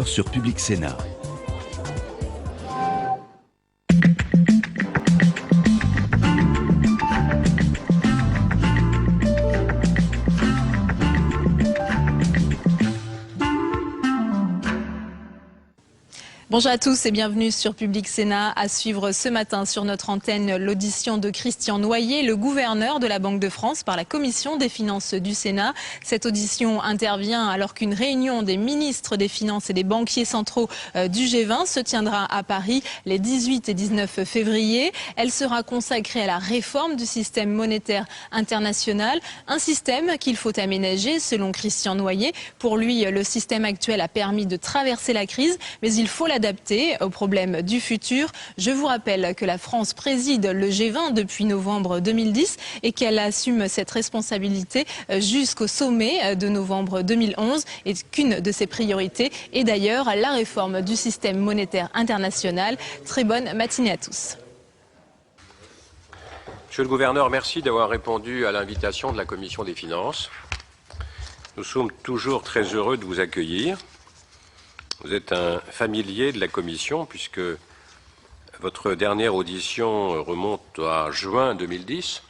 sur Public Sénat. Bonjour à tous et bienvenue sur Public Sénat. À suivre ce matin sur notre antenne l'audition de Christian Noyer, le gouverneur de la Banque de France, par la Commission des finances du Sénat. Cette audition intervient alors qu'une réunion des ministres des Finances et des banquiers centraux du G20 se tiendra à Paris les 18 et 19 février. Elle sera consacrée à la réforme du système monétaire international, un système qu'il faut aménager selon Christian Noyer. Pour lui, le système actuel a permis de traverser la crise, mais il faut l'adapter aux problèmes du futur. Je vous rappelle que la France préside le G20 depuis novembre 2010 et qu'elle assume cette responsabilité jusqu'au sommet de novembre 2011 et qu'une de ses priorités est d'ailleurs la réforme du système monétaire international. Très bonne matinée à tous. Monsieur le gouverneur, merci d'avoir répondu à l'invitation de la Commission des finances. Nous sommes toujours très heureux de vous accueillir. Vous êtes un familier de la Commission puisque votre dernière audition remonte à juin 2010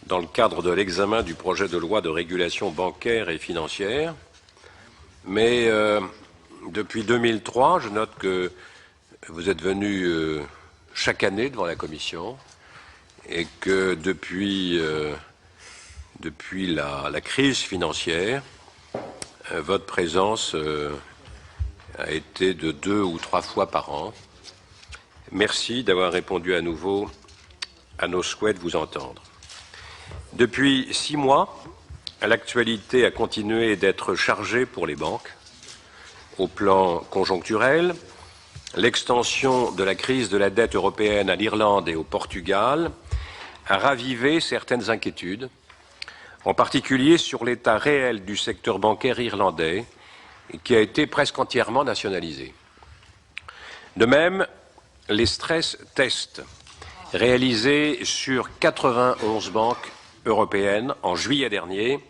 dans le cadre de l'examen du projet de loi de régulation bancaire et financière. Mais depuis 2003, je note que vous êtes venu chaque année devant la Commission et que depuis la crise financière, votre présence a été de 2 ou 3 fois par an. Merci d'avoir répondu à nouveau à nos souhaits de vous entendre. Depuis 6 mois, l'actualité a continué d'être chargée pour les banques. Au plan conjoncturel, l'extension de la crise de la dette européenne à l'Irlande et au Portugal a ravivé certaines inquiétudes, en particulier sur l'état réel du secteur bancaire irlandais, qui a été presque entièrement nationalisé. De même, les stress tests réalisés sur 91 banques européennes en juillet dernier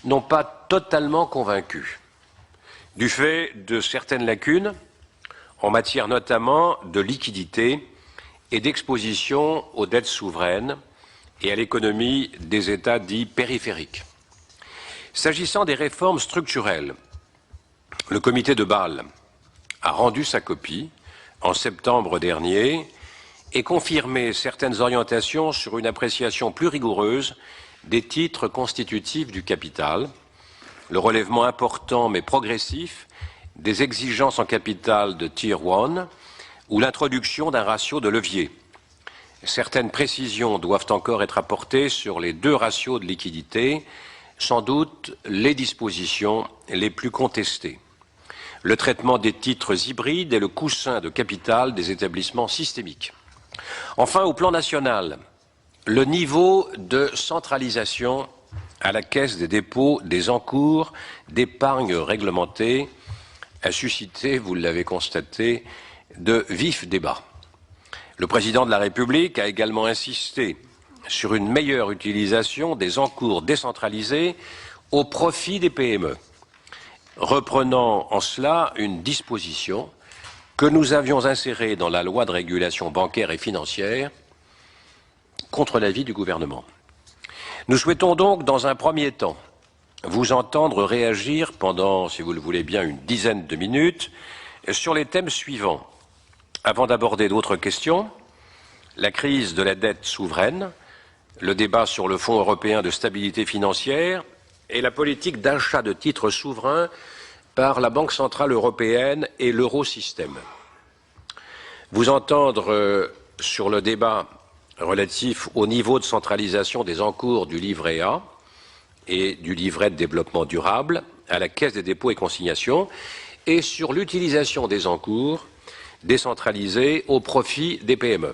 n'ont pas totalement convaincu, du fait de certaines lacunes en matière notamment de liquidité et d'exposition aux dettes souveraines et à l'économie des États dits périphériques. S'agissant des réformes structurelles, le comité de Bâle a rendu sa copie en septembre dernier et confirmé certaines orientations sur une appréciation plus rigoureuse des titres constitutifs du capital, le relèvement important mais progressif des exigences en capital de Tier 1 ou l'introduction d'un ratio de levier. Certaines précisions doivent encore être apportées sur les 2 ratios de liquidité, sans doute les dispositions les plus contestées. Le traitement des titres hybrides et le coussin de capital des établissements systémiques. Enfin, au plan national, le niveau de centralisation à la Caisse des dépôts des encours d'épargne réglementée a suscité, vous l'avez constaté, de vifs débats. Le président de la République a également insisté sur une meilleure utilisation des encours décentralisés au profit des PME, reprenant en cela une disposition que nous avions insérée dans la loi de régulation bancaire et financière contre l'avis du gouvernement. Nous souhaitons donc, dans un premier temps, vous entendre réagir pendant, si vous le voulez bien, une dizaine de minutes sur les thèmes suivants. Avant d'aborder d'autres questions, la crise de la dette souveraine, le débat sur le Fonds européen de stabilité financière et la politique d'achat de titres souverains par la Banque centrale européenne et l'Eurosystème. Vous entendre sur le débat relatif au niveau de centralisation des encours du livret A et du livret de développement durable à la Caisse des dépôts et consignations et sur l'utilisation des encours décentralisés au profit des PME.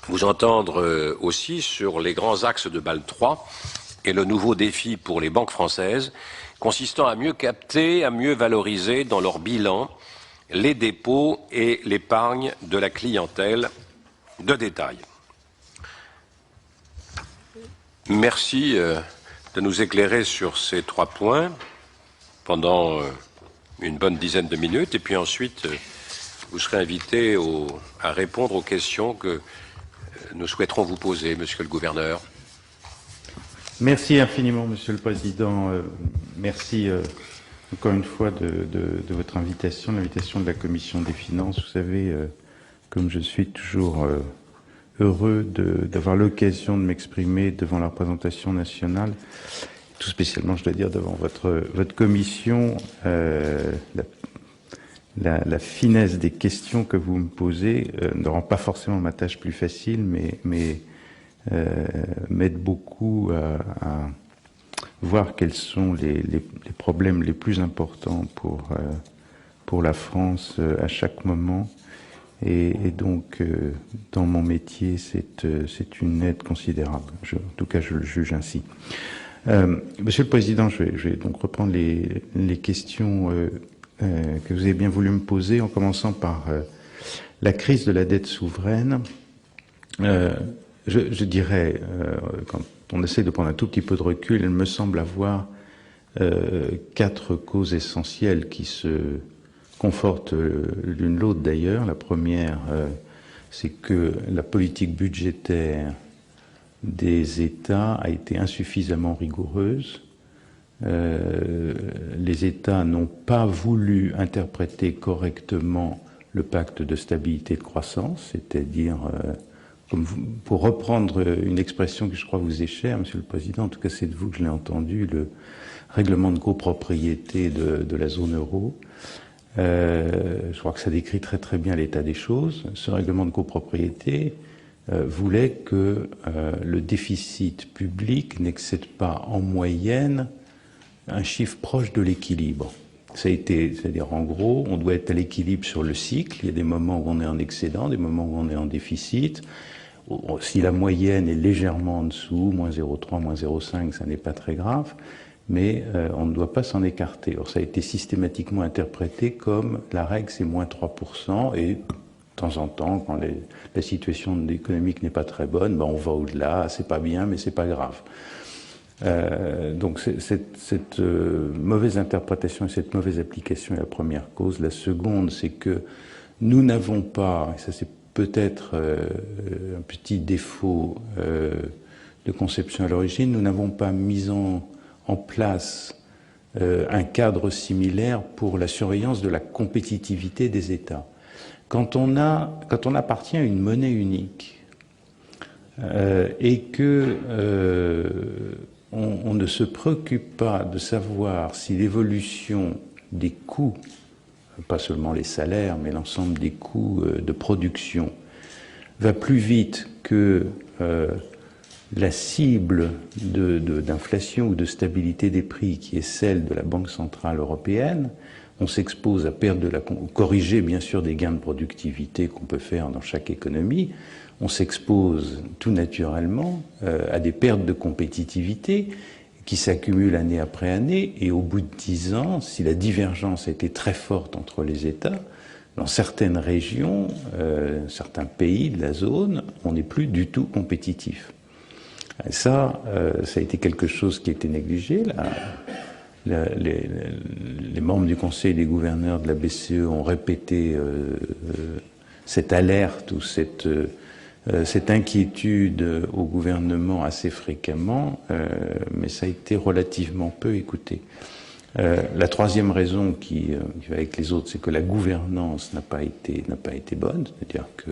Vous entendre aussi sur les grands axes de Bâle III et le nouveau défi pour les banques françaises consistant à mieux capter, à mieux valoriser dans leur bilan les dépôts et l'épargne de la clientèle de détail. Merci de nous éclairer sur ces 3 points pendant une bonne dizaine de minutes, et puis ensuite, vous serez invité à répondre aux questions que nous souhaiterons vous poser, Monsieur le Gouverneur. Merci infiniment, Monsieur le Président. Merci encore une fois de votre invitation, l'invitation de la Commission des Finances. Vous savez, comme je suis toujours heureux d'avoir l'occasion de m'exprimer devant la représentation nationale, tout spécialement, je dois dire, devant votre commission, la finesse des questions que vous me posez ne rend pas forcément ma tâche plus facile, mais m'aide beaucoup à voir quels sont les problèmes les plus importants pour la France à chaque moment. Et donc, dans mon métier, c'est une aide considérable. En tout cas, je le juge ainsi. Monsieur le Président, je vais donc reprendre les questions que vous avez bien voulu me poser, en commençant par la crise de la dette souveraine. Je dirais, quand on essaie de prendre un tout petit peu de recul, il me semble avoir 4 causes essentielles qui se confortent l'une l'autre d'ailleurs. La première, c'est que la politique budgétaire des États a été insuffisamment rigoureuse. Les États n'ont pas voulu interpréter correctement le pacte de stabilité et de croissance, c'est-à-dire, pour reprendre une expression que je crois vous est chère, Monsieur le Président, en tout cas c'est de vous que je l'ai entendu, le règlement de copropriété de la zone euro. Je crois que ça décrit très très bien l'état des choses. Ce règlement de copropriété voulait que le déficit public n'excède pas en moyenne un chiffre proche de l'équilibre. Ça a été, c'est-à-dire en gros, on doit être à l'équilibre sur le cycle. Il y a des moments où on est en excédent, des moments où on est en déficit. Si la moyenne est légèrement en dessous, moins 0,3, moins 0,5, ça n'est pas très grave, mais on ne doit pas s'en écarter. Or, ça a été systématiquement interprété comme la règle, c'est moins 3%, et de temps en temps, quand la situation économique n'est pas très bonne, ben on va au-delà, c'est pas bien, mais c'est pas grave. Donc cette mauvaise interprétation et cette mauvaise application est la première cause. La seconde, c'est que nous n'avons pas, et ça c'est peut-être un petit défaut de conception à l'origine, nous n'avons pas mis en place un cadre similaire pour la surveillance de la compétitivité des États. Quand on appartient à une monnaie unique et que on ne se préoccupe pas de savoir si l'évolution des coûts, pas seulement les salaires, mais l'ensemble des coûts de production, va plus vite que la cible d'inflation ou de stabilité des prix qui est celle de la Banque Centrale Européenne, on s'expose à perdre corriger bien sûr des gains de productivité qu'on peut faire dans chaque économie, on s'expose tout naturellement à des pertes de compétitivité qui s'accumulent année après année, et au bout de 10 ans, si la divergence était très forte entre les États, dans certaines régions, certains pays de la zone, on n'est plus du tout compétitif. Et ça a été quelque chose qui a été négligé. Les membres du Conseil des gouverneurs de la BCE ont répété cette alerte ou cette inquiétude au gouvernement assez fréquemment, mais ça a été relativement peu écouté. La troisième raison qui va avec les autres, c'est que la gouvernance n'a pas été bonne, c'est-à-dire que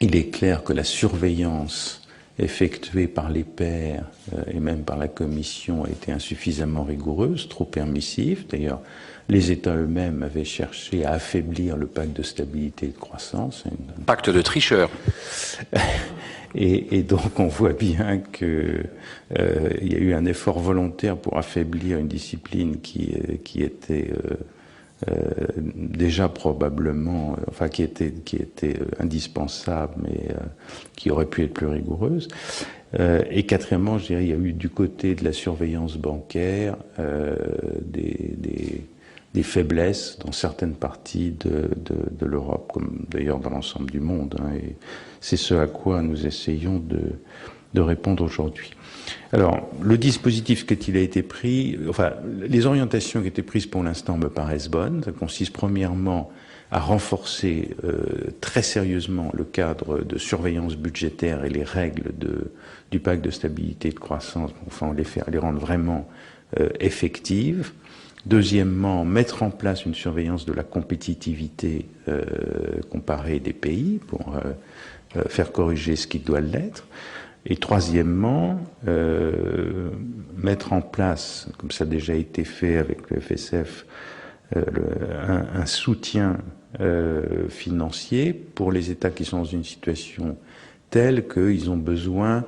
il est clair que la surveillance effectuée par les pairs et même par la Commission a été insuffisamment rigoureuse, trop permissive. D'ailleurs, les États eux-mêmes avaient cherché à affaiblir le pacte de stabilité et de croissance. Pacte de tricheurs. Et donc on voit bien que il y a eu un effort volontaire pour affaiblir une discipline qui était déjà probablement, enfin qui était indispensable, mais qui aurait pu être plus rigoureuse. Et quatrièmement, je dirais, il y a eu du côté de la surveillance bancaire des faiblesses dans certaines parties de l'Europe, comme d'ailleurs dans l'ensemble du monde. Et c'est ce à quoi nous essayons répondre aujourd'hui. Alors, le dispositif qu'il a été pris, enfin, les orientations qui étaient prises pour l'instant me paraissent bonnes. Ça consiste premièrement à renforcer très sérieusement le cadre de surveillance budgétaire et les règles du pacte de stabilité et de croissance, enfin les rendre vraiment effectives. Deuxièmement, mettre en place une surveillance de la compétitivité comparée des pays pour faire corriger ce qui doit l'être. Et troisièmement, mettre en place, comme ça a déjà été fait avec le FSF, un soutien financier pour les États qui sont dans une situation telle qu'ils ont besoin,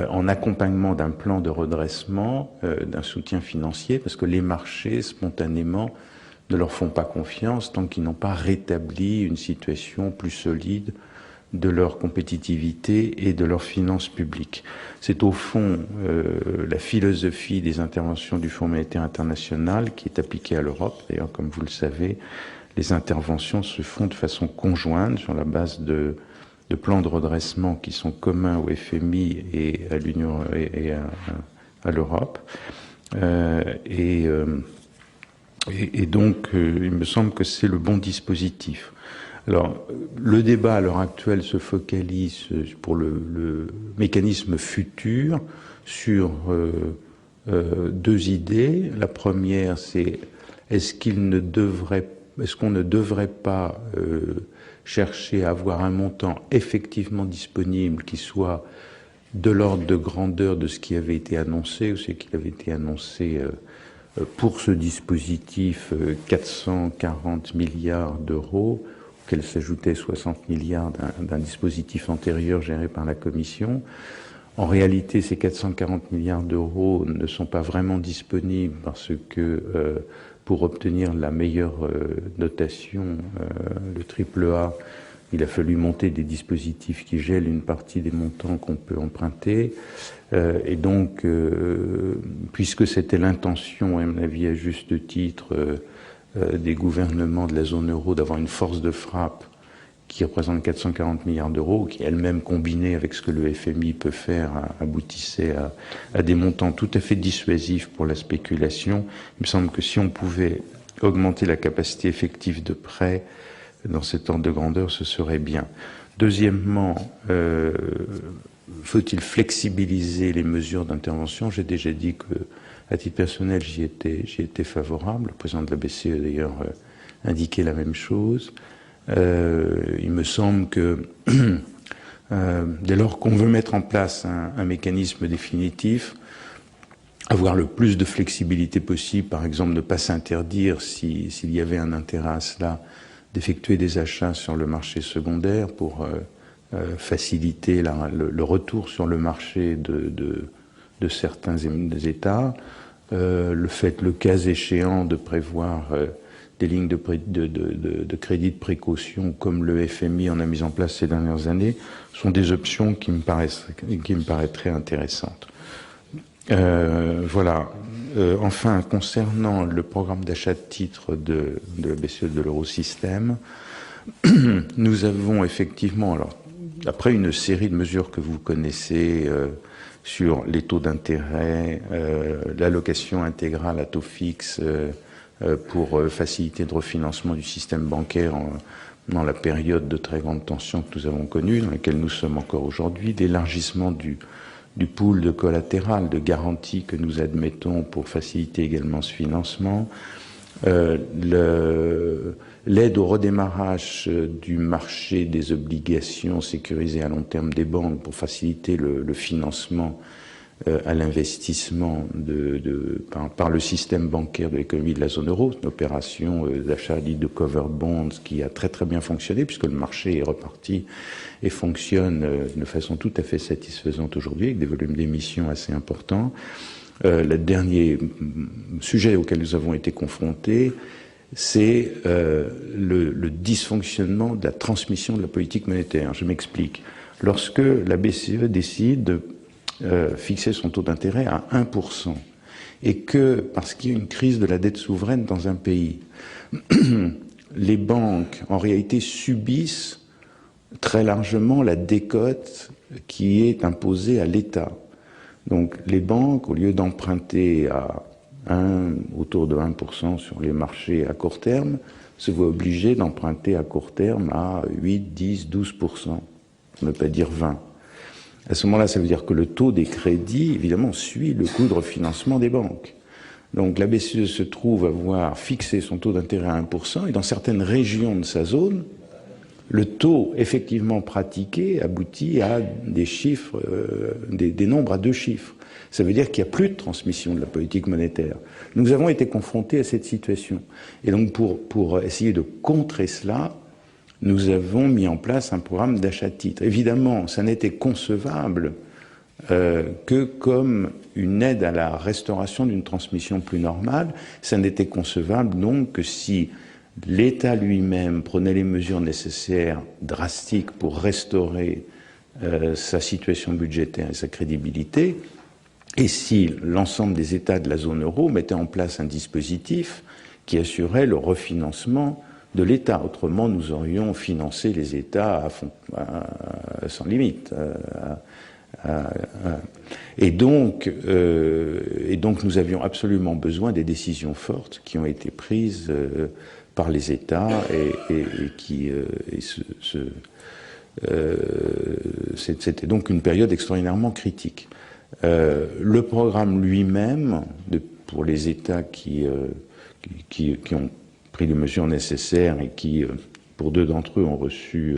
en accompagnement d'un plan de redressement, d'un soutien financier, parce que les marchés, spontanément, ne leur font pas confiance tant qu'ils n'ont pas rétabli une situation plus solide de leur compétitivité et de leurs finances publiques. C'est au fond la philosophie des interventions du Fonds monétaire international qui est appliquée à l'Europe. D'ailleurs, comme vous le savez, les interventions se font de façon conjointe sur la base de plans de redressement qui sont communs au FMI et à l'Union et à l'Europe. Et donc, il me semble que c'est le bon dispositif. Alors, le débat à l'heure actuelle se focalise pour le mécanisme futur sur deux idées. La première, c'est est-ce qu'on ne devrait pas chercher à avoir un montant effectivement disponible qui soit de l'ordre de grandeur de ce qui avait été annoncé, ou ce qui avait été annoncé pour ce dispositif 440 milliards d'euros, auquel s'ajoutaient 60 milliards d'un dispositif antérieur géré par la Commission. En réalité, ces 440 milliards d'euros ne sont pas vraiment disponibles parce que pour obtenir la meilleure notation, le AAA, il a fallu monter des dispositifs qui gèlent une partie des montants qu'on peut emprunter. Et donc, puisque c'était l'intention, à mon avis à juste titre, des gouvernements de la zone euro d'avoir une force de frappe qui représente 440 milliards d'euros, qui elle-même combinée avec ce que le FMI peut faire, aboutissait à des montants tout à fait dissuasifs pour la spéculation. Il me semble que si on pouvait augmenter la capacité effective de prêt dans cet ordre de grandeur, ce serait bien. Deuxièmement, faut-il flexibiliser les mesures d'intervention? J'ai déjà dit que, à titre personnel, j'y étais favorable. Le président de la BCE, d'ailleurs, indiquait la même chose. Il me semble que dès lors qu'on veut mettre en place un mécanisme définitif, avoir le plus de flexibilité possible, par exemple ne pas s'interdire, s'il y avait un intérêt à cela, d'effectuer des achats sur le marché secondaire pour faciliter le retour sur le marché de certains États, le fait, le cas échéant, de prévoir des lignes de crédit de précaution comme le FMI en a mis en place ces dernières années, sont des options qui me paraîtraient intéressantes. Voilà. Enfin, concernant le programme d'achat de titres de la BCE de l'Eurosystème, nous avons effectivement, alors, après une série de mesures que vous connaissez sur les taux d'intérêt, l'allocation intégrale à taux fixe pour faciliter le refinancement du système bancaire dans la période de très grande tension que nous avons connue, dans laquelle nous sommes encore aujourd'hui, l'élargissement du pool de collatéral, de garantie que nous admettons pour faciliter également ce financement, l'aide au redémarrage du marché des obligations sécurisées à long terme des banques pour faciliter le financement à l'investissement par le système bancaire de l'économie de la zone euro, une opération d'achat dit de covered bonds qui a très très bien fonctionné puisque le marché est reparti et fonctionne de façon tout à fait satisfaisante aujourd'hui avec des volumes d'émissions assez importants. Le dernier sujet auquel nous avons été confrontés, c'est le dysfonctionnement de la transmission de la politique monétaire. Je m'explique. Lorsque la BCE décide de fixer son taux d'intérêt à 1%, et que, parce qu'il y a une crise de la dette souveraine dans un pays, les banques, en réalité, subissent très largement la décote qui est imposée à l'État. Donc les banques, au lieu d'emprunter autour de 1% sur les marchés à court terme, se voient obligées d'emprunter à court terme à 8, 10, 12%, pour ne pas dire 20%. À ce moment-là, ça veut dire que le taux des crédits, évidemment, suit le coût de refinancement des banques. Donc la BCE se trouve avoir fixé son taux d'intérêt à 1%, et dans certaines régions de sa zone, le taux effectivement pratiqué aboutit à des chiffres, des nombres à 2 chiffres. Ça veut dire qu'il n'y a plus de transmission de la politique monétaire. Nous avons été confrontés à cette situation. Et donc pour essayer de contrer cela, nous avons mis en place un programme d'achat de titres. Évidemment, ça n'était concevable que comme une aide à la restauration d'une transmission plus normale. Ça n'était concevable donc que si l'État lui-même prenait les mesures nécessaires, drastiques, pour restaurer sa situation budgétaire et sa crédibilité, et si l'ensemble des États de la zone euro mettaient en place un dispositif qui assurait le refinancement de l'État. Autrement, nous aurions financé les États sans limite. Et donc, nous avions absolument besoin des décisions fortes qui ont été prises par les États c'était donc une période extraordinairement critique. Le programme lui-même, pour les États qui ont pris les mesures nécessaires et qui, pour 2 d'entre eux, ont reçu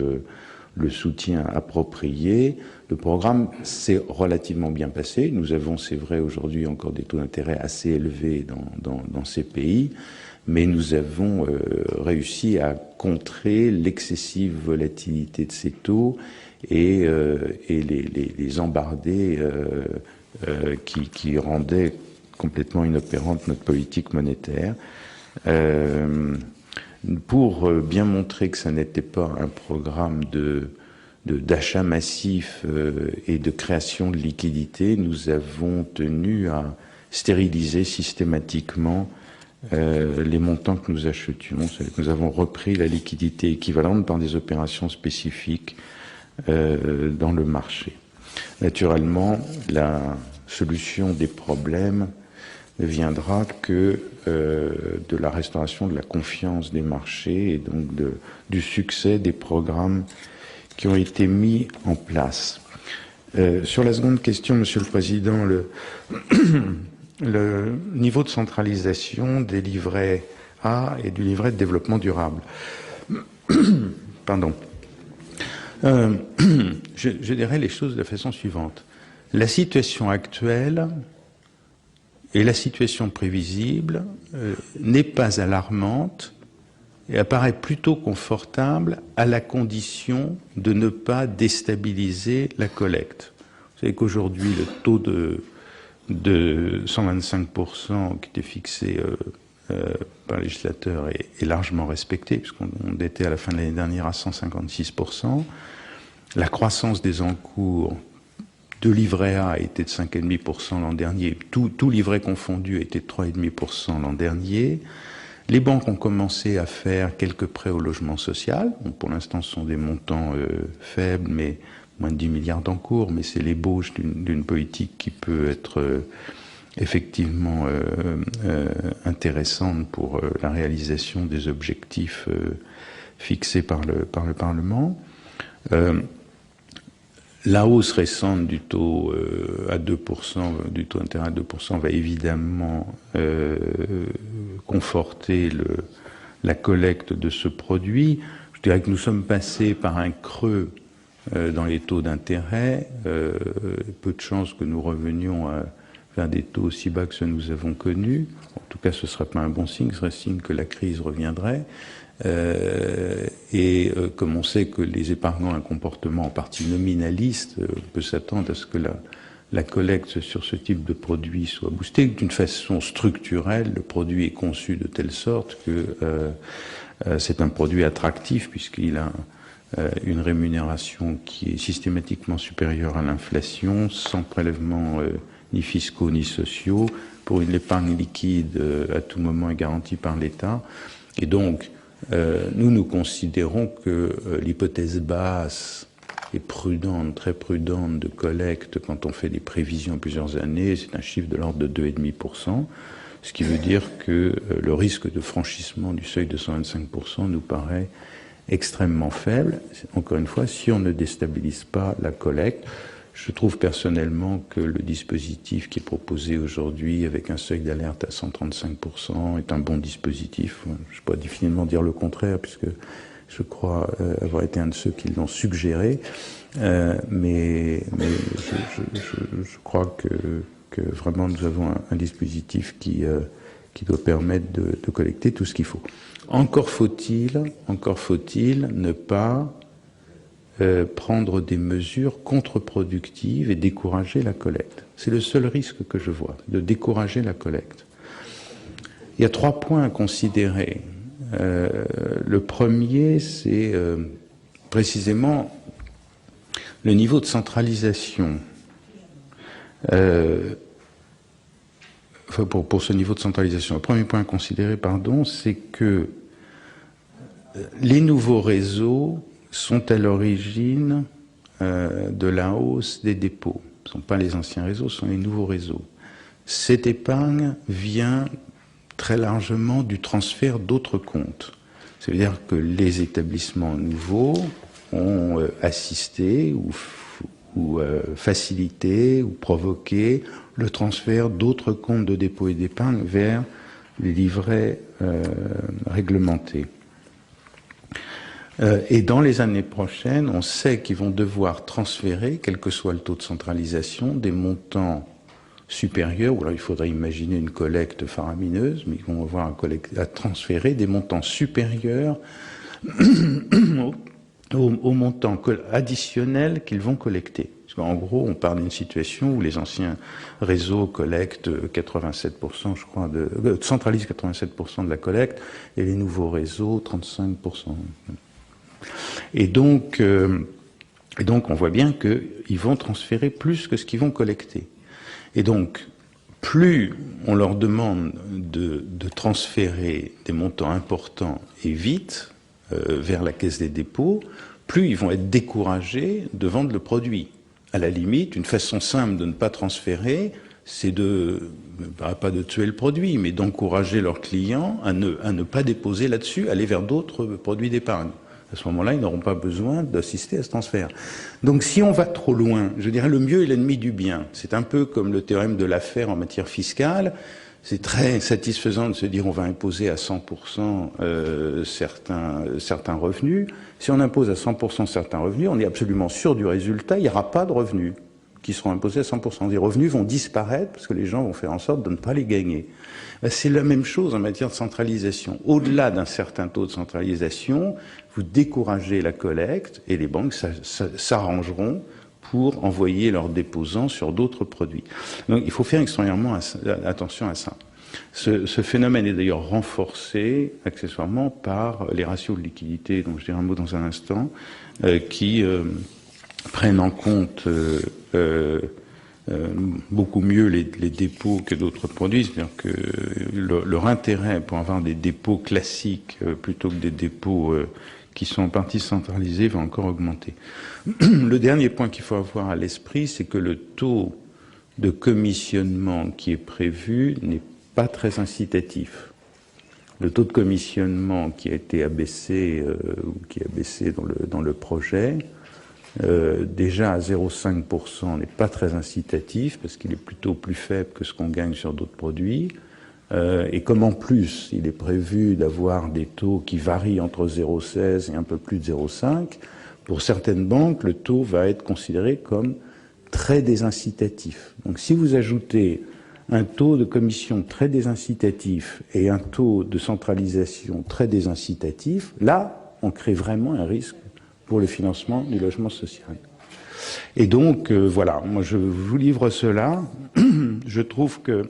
le soutien approprié, le programme s'est relativement bien passé. Nous avons, c'est vrai, aujourd'hui encore des taux d'intérêt assez élevés dans ces pays, mais nous avons réussi à contrer l'excessive volatilité de ces taux et les embardées qui rendaient complètement inopérante notre politique monétaire. Pour bien montrer que ça n'était pas un programme d'achat massif et de création de liquidités, nous avons tenu à stériliser systématiquement les montants que nous achetions. Nous avons repris la liquidité équivalente par des opérations spécifiques dans le marché. Naturellement, la solution des problèmes ne viendra que de la restauration de la confiance des marchés et donc du succès des programmes qui ont été mis en place. Sur la seconde question, Monsieur le Président, le niveau de centralisation des livrets A et du livret de développement durable. Pardon. Je dirais les choses de la façon suivante. La situation actuelle et la situation prévisible n'est pas alarmante et apparaît plutôt confortable à la condition de ne pas déstabiliser la collecte. Vous savez qu'aujourd'hui, le taux de 125% qui était fixé par le législateur est largement respecté, puisqu'on était à la fin de l'année dernière à 156%. La croissance des encours de livret A était de 5,5% l'an dernier. Tout livret confondu était de 3,5% l'an dernier. Les banques ont commencé à faire quelques prêts au logement social. Bon, pour l'instant, ce sont des montants faibles, mais moins de 10 milliards d'encours. Mais c'est l'ébauche d'une politique qui peut être effectivement intéressante pour la réalisation des objectifs fixés par le Parlement. La hausse récente du taux à 2%, du taux d'intérêt à 2%, va évidemment conforter la collecte de ce produit. Je dirais que nous sommes passés par un creux dans les taux d'intérêt. Peu de chances que nous revenions vers des taux aussi bas que ceux que nous avons connus. En tout cas, ce ne serait pas un bon signe, ce serait signe que la crise reviendrait. Comme on sait que les épargnants ont un comportement en partie nominaliste, on peut s'attendre à ce que la collecte sur ce type de produit soit boostée. D'une façon structurelle, le produit est conçu de telle sorte que c'est un produit attractif puisqu'il a une rémunération qui est systématiquement supérieure à l'inflation, sans prélèvements ni fiscaux ni sociaux, pour une épargne liquide à tout moment est garantie par l'État. Et donc, Nous considérons que l'hypothèse basse et prudente, très prudente de collecte, quand on fait des prévisions à plusieurs années, c'est un chiffre de l'ordre de 2,5%, ce qui veut dire que le risque de franchissement du seuil de 125% nous paraît extrêmement faible. Encore une fois, si on ne déstabilise pas la collecte, je trouve personnellement que le dispositif qui est proposé aujourd'hui avec un seuil d'alerte à 135% est un bon dispositif. Je ne peux pas définitivement dire le contraire puisque je crois avoir été un de ceux qui l'ont suggéré, mais je crois que vraiment nous avons un dispositif qui doit permettre de collecter tout ce qu'il faut. Encore faut-il ne pas prendre des mesures contre-productives et décourager la collecte. C'est le seul risque que je vois, de décourager la collecte. Il y a 3 points à considérer. Le premier, c'est précisément le niveau de centralisation. Pour ce niveau de centralisation. Le premier point à considérer, c'est que les nouveaux réseaux sont à l'origine de la hausse des dépôts. Ce ne sont pas les anciens réseaux, ce sont les nouveaux réseaux. Cette épargne vient très largement du transfert d'autres comptes. C'est-à-dire que les établissements nouveaux ont assisté ou facilité ou provoqué le transfert d'autres comptes de dépôt et d'épargne vers les livrets réglementés. Et dans les années prochaines, on sait qu'ils vont devoir transférer, quel que soit le taux de centralisation, des montants supérieurs, ou alors il faudrait imaginer une collecte faramineuse, mais ils vont avoir à transférer des montants supérieurs aux montants additionnels qu'ils vont collecter. Parce qu'en gros, on parle d'une situation où les anciens réseaux collectent 87%, je crois, centralisent 87% de la collecte, et les nouveaux réseaux 35%. Et donc, on voit bien qu'ils vont transférer plus que ce qu'ils vont collecter. Et donc, plus on leur demande de transférer des montants importants et vite vers la caisse des dépôts, plus ils vont être découragés de vendre le produit. À la limite, une façon simple de ne pas transférer, c'est pas de tuer le produit, mais d'encourager leurs clients à ne pas déposer là-dessus, aller vers d'autres produits d'épargne. À ce moment-là, ils n'auront pas besoin d'assister à ce transfert. Donc si on va trop loin, je dirais le mieux est l'ennemi du bien. C'est un peu comme le théorème de l'affaire en matière fiscale. C'est très satisfaisant de se dire on va imposer à 100% certains revenus. Si on impose à 100% certains revenus, on est absolument sûr du résultat, il n'y aura pas de revenus qui seront imposés à 100%. Les revenus vont disparaître parce que les gens vont faire en sorte de ne pas les gagner. C'est la même chose en matière de centralisation. Au-delà d'un certain taux de centralisation, vous découragez la collecte et les banques s'arrangeront pour envoyer leurs déposants sur d'autres produits. Donc il faut faire extrêmement attention à ça. Ce phénomène est d'ailleurs renforcé accessoirement par les ratios de liquidité, dont je dirai un mot dans un instant, qui prennent en compte beaucoup mieux les dépôts que d'autres produits. C'est-à-dire que leur intérêt pour avoir des dépôts classiques plutôt que des dépôts qui sont en partie centralisés va encore augmenter. Le dernier point qu'il faut avoir à l'esprit, c'est que le taux de commissionnement qui est prévu n'est pas très incitatif. Le taux de commissionnement qui a été abaissé ou qui est abaissé dans le projet, déjà à 0,5% n'est pas très incitatif parce qu'il est plutôt plus faible que ce qu'on gagne sur d'autres produits. Et comme en plus il est prévu d'avoir des taux qui varient entre 0,16 et un peu plus de 0,5, pour certaines banques, le taux va être considéré comme très désincitatif. Donc si vous ajoutez un taux de commission très désincitatif et un taux de centralisation très désincitatif, là, on crée vraiment un risque pour le financement du logement social. Et donc, voilà, moi je vous livre cela. Je trouve que,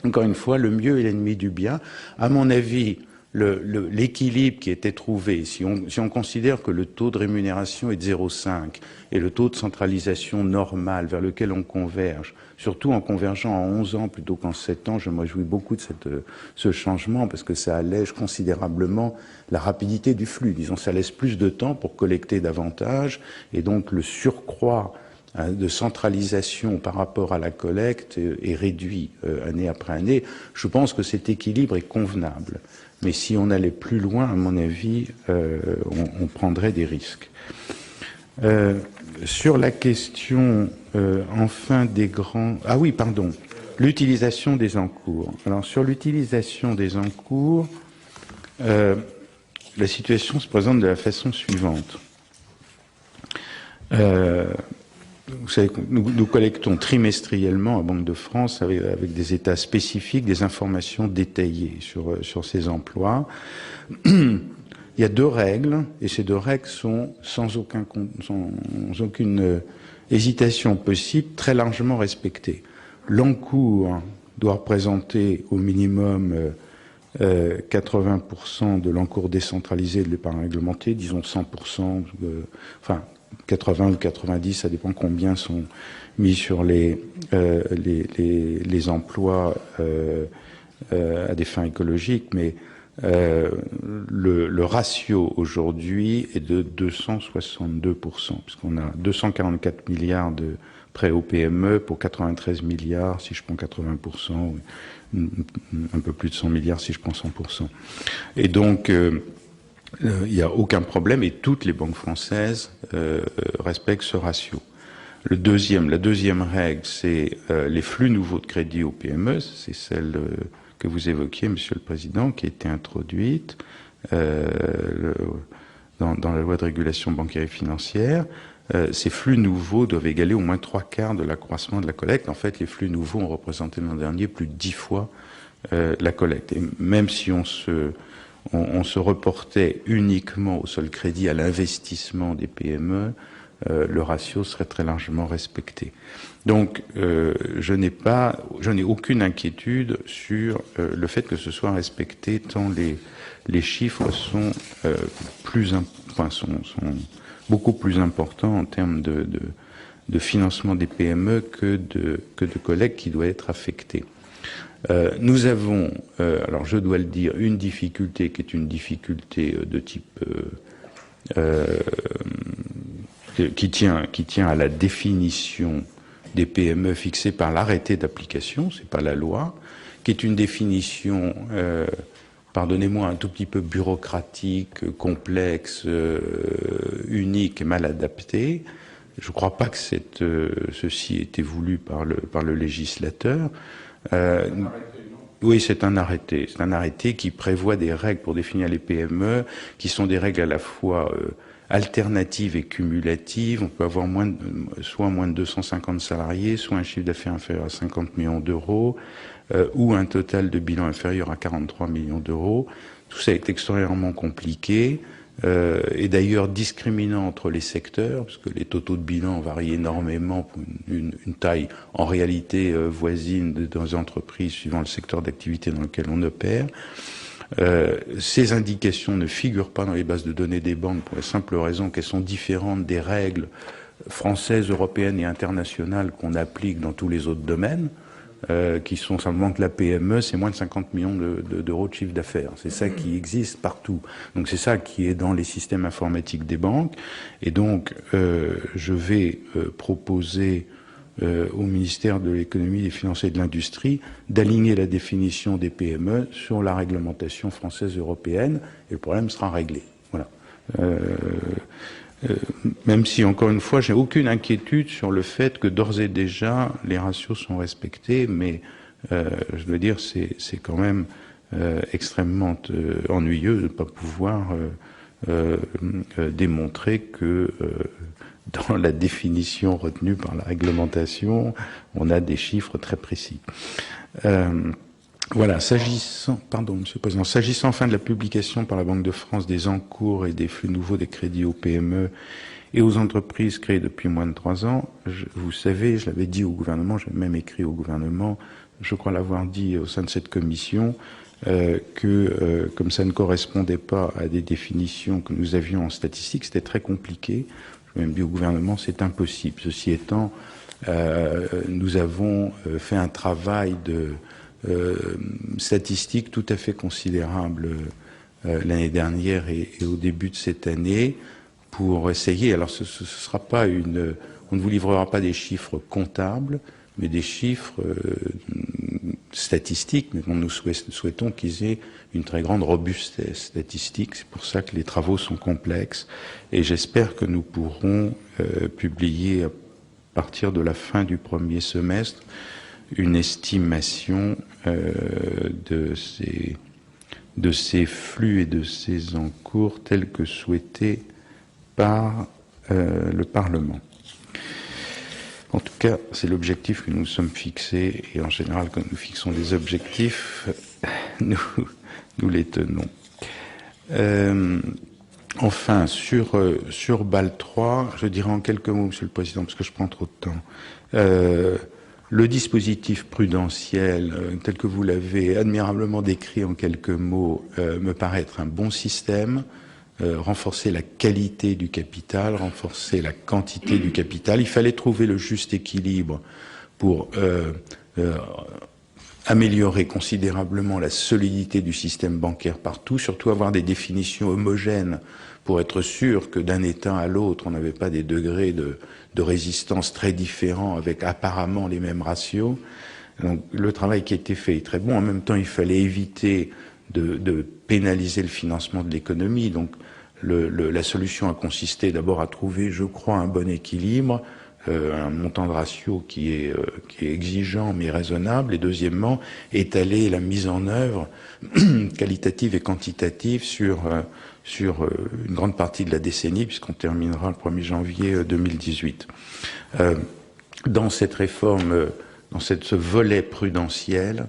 encore une fois, le mieux est l'ennemi du bien. À mon avis, l'équilibre qui était trouvé, si on considère que le taux de rémunération est de 0,5 et le taux de centralisation normal vers lequel on converge, surtout en convergeant en 11 ans plutôt qu'en 7 ans, je me réjouis beaucoup de ce changement parce que ça allège considérablement la rapidité du flux. Disons, ça laisse plus de temps pour collecter davantage et donc le surcroît de centralisation par rapport à la collecte est réduit année après année. Je pense que cet équilibre est convenable. Mais si on allait plus loin, à mon avis, on prendrait des risques. Sur la question, enfin, des grands... Ah oui, pardon. L'utilisation des encours. Alors, sur l'utilisation des encours, la situation se présente de la façon suivante. Vous savez que nous collectons trimestriellement à Banque de France avec des états spécifiques, des informations détaillées sur ces emplois. Il y a 2 règles, et ces 2 règles sont sans aucune hésitation possible, très largement respectées. L'encours doit représenter au minimum 80% de l'encours décentralisé de l'épargne réglementée, disons 100%, enfin 80 ou 90, ça dépend combien sont mis sur les emplois à des fins écologiques, mais le ratio aujourd'hui est de 262%, puisqu'on a 244 milliards de prêts aux PME pour 93 milliards si je prends 80%, ou un peu plus de 100 milliards si je prends 100%. Et donc, il n'y a aucun problème et toutes les banques françaises respectent ce ratio. La deuxième règle, c'est les flux nouveaux de crédit aux PME, c'est celle que vous évoquiez, Monsieur le Président, qui a été introduite dans la loi de régulation bancaire et financière. Ces flux nouveaux doivent égaler au moins 3/4 de l'accroissement de la collecte. En fait, les flux nouveaux ont représenté l'an dernier plus de 10 fois la collecte. Et même si on se reportait uniquement au seul crédit à l'investissement des PME, le ratio serait très largement respecté. Donc, je n'ai aucune inquiétude sur le fait que ce soit respecté, tant les chiffres sont beaucoup plus importants en termes de financement des PME que de collecte qui doit être affectée. Nous avons, alors je dois le dire, une difficulté qui est une difficulté de type qui tient à la définition des PME fixée par l'arrêté d'application, c'est pas la loi, qui est une définition, pardonnez-moi, un tout petit peu bureaucratique, complexe, unique et mal adaptée. Je ne crois pas que ceci ait été voulu par le législateur. Oui, c'est un arrêté. C'est un arrêté qui prévoit des règles pour définir les PME, qui sont des règles à la fois alternatives et cumulatives. On peut avoir soit moins de 250 salariés, soit un chiffre d'affaires inférieur à 50 millions d'euros, ou un total de bilan inférieur à 43 millions d'euros. Tout ça est extrêmement compliqué. Et d'ailleurs discriminant entre les secteurs, parce que les totaux de bilan varient énormément pour une taille en réalité voisine dans les entreprises suivant le secteur d'activité dans lequel on opère. Ces indications ne figurent pas dans les bases de données des banques pour la simple raison qu'elles sont différentes des règles françaises, européennes et internationales qu'on applique dans tous les autres domaines. Qui sont simplement que la PME, c'est moins de 50 millions d'euros de chiffre d'affaires. C'est ça qui existe partout. Donc c'est ça qui est dans les systèmes informatiques des banques. Et donc je vais proposer au ministère de l'économie, des finances et de l'industrie d'aligner la définition des PME sur la réglementation française européenne et le problème sera réglé. Voilà. Même si, encore une fois, j'ai aucune inquiétude sur le fait que d'ores et déjà les ratios sont respectés, mais je dois dire c'est quand même extrêmement ennuyeux de ne pas pouvoir démontrer que dans la définition retenue par la réglementation, on a des chiffres très précis. Voilà, pardon, Monsieur le Président, s'agissant enfin de la publication par la Banque de France des encours et des flux nouveaux des crédits aux PME et aux entreprises créées depuis moins de 3 ans, vous savez, je l'avais dit au gouvernement, j'ai même écrit au gouvernement, je crois l'avoir dit au sein de cette commission, comme ça ne correspondait pas à des définitions que nous avions en statistique, c'était très compliqué. Je même dit au gouvernement, c'est impossible. Ceci étant, nous avons fait un travail de statistique tout à fait considérable l'année dernière et au début de cette année pour essayer. Alors, ce sera pas on ne vous livrera pas des chiffres comptables, mais des chiffres statistiques, mais nous souhaitons qu'ils aient une très grande robustesse statistique. C'est pour ça que les travaux sont complexes et j'espère que nous pourrons publier à partir de la fin du premier semestre une estimation de ces flux et de ces encours tels que souhaités par le Parlement. En tout cas, c'est l'objectif que nous nous sommes fixés, et en général, quand nous fixons des objectifs, nous les tenons. Enfin, sur BAL 3, je dirais en quelques mots, Monsieur le Président, parce que je prends trop de temps. Le dispositif prudentiel, tel que vous l'avez admirablement décrit en quelques mots, me paraît être un bon système. Renforcer la qualité du capital, renforcer la quantité du capital. Il fallait trouver le juste équilibre pour améliorer considérablement la solidité du système bancaire partout, surtout avoir des définitions homogènes pour être sûr que d'un État à l'autre, on n'avait pas des degrés de résistance très différents avec apparemment les mêmes ratios. Donc le travail qui a été fait est très bon. En même temps, il fallait éviter de pénaliser le financement de l'économie. Donc la solution a consisté d'abord à trouver, je crois, un bon équilibre, un montant de ratio qui est exigeant mais raisonnable, et deuxièmement, étaler la mise en œuvre qualitative et quantitative sur une grande partie de la décennie, puisqu'on terminera le 1er janvier 2018. Dans cette réforme, dans ce volet prudentiel,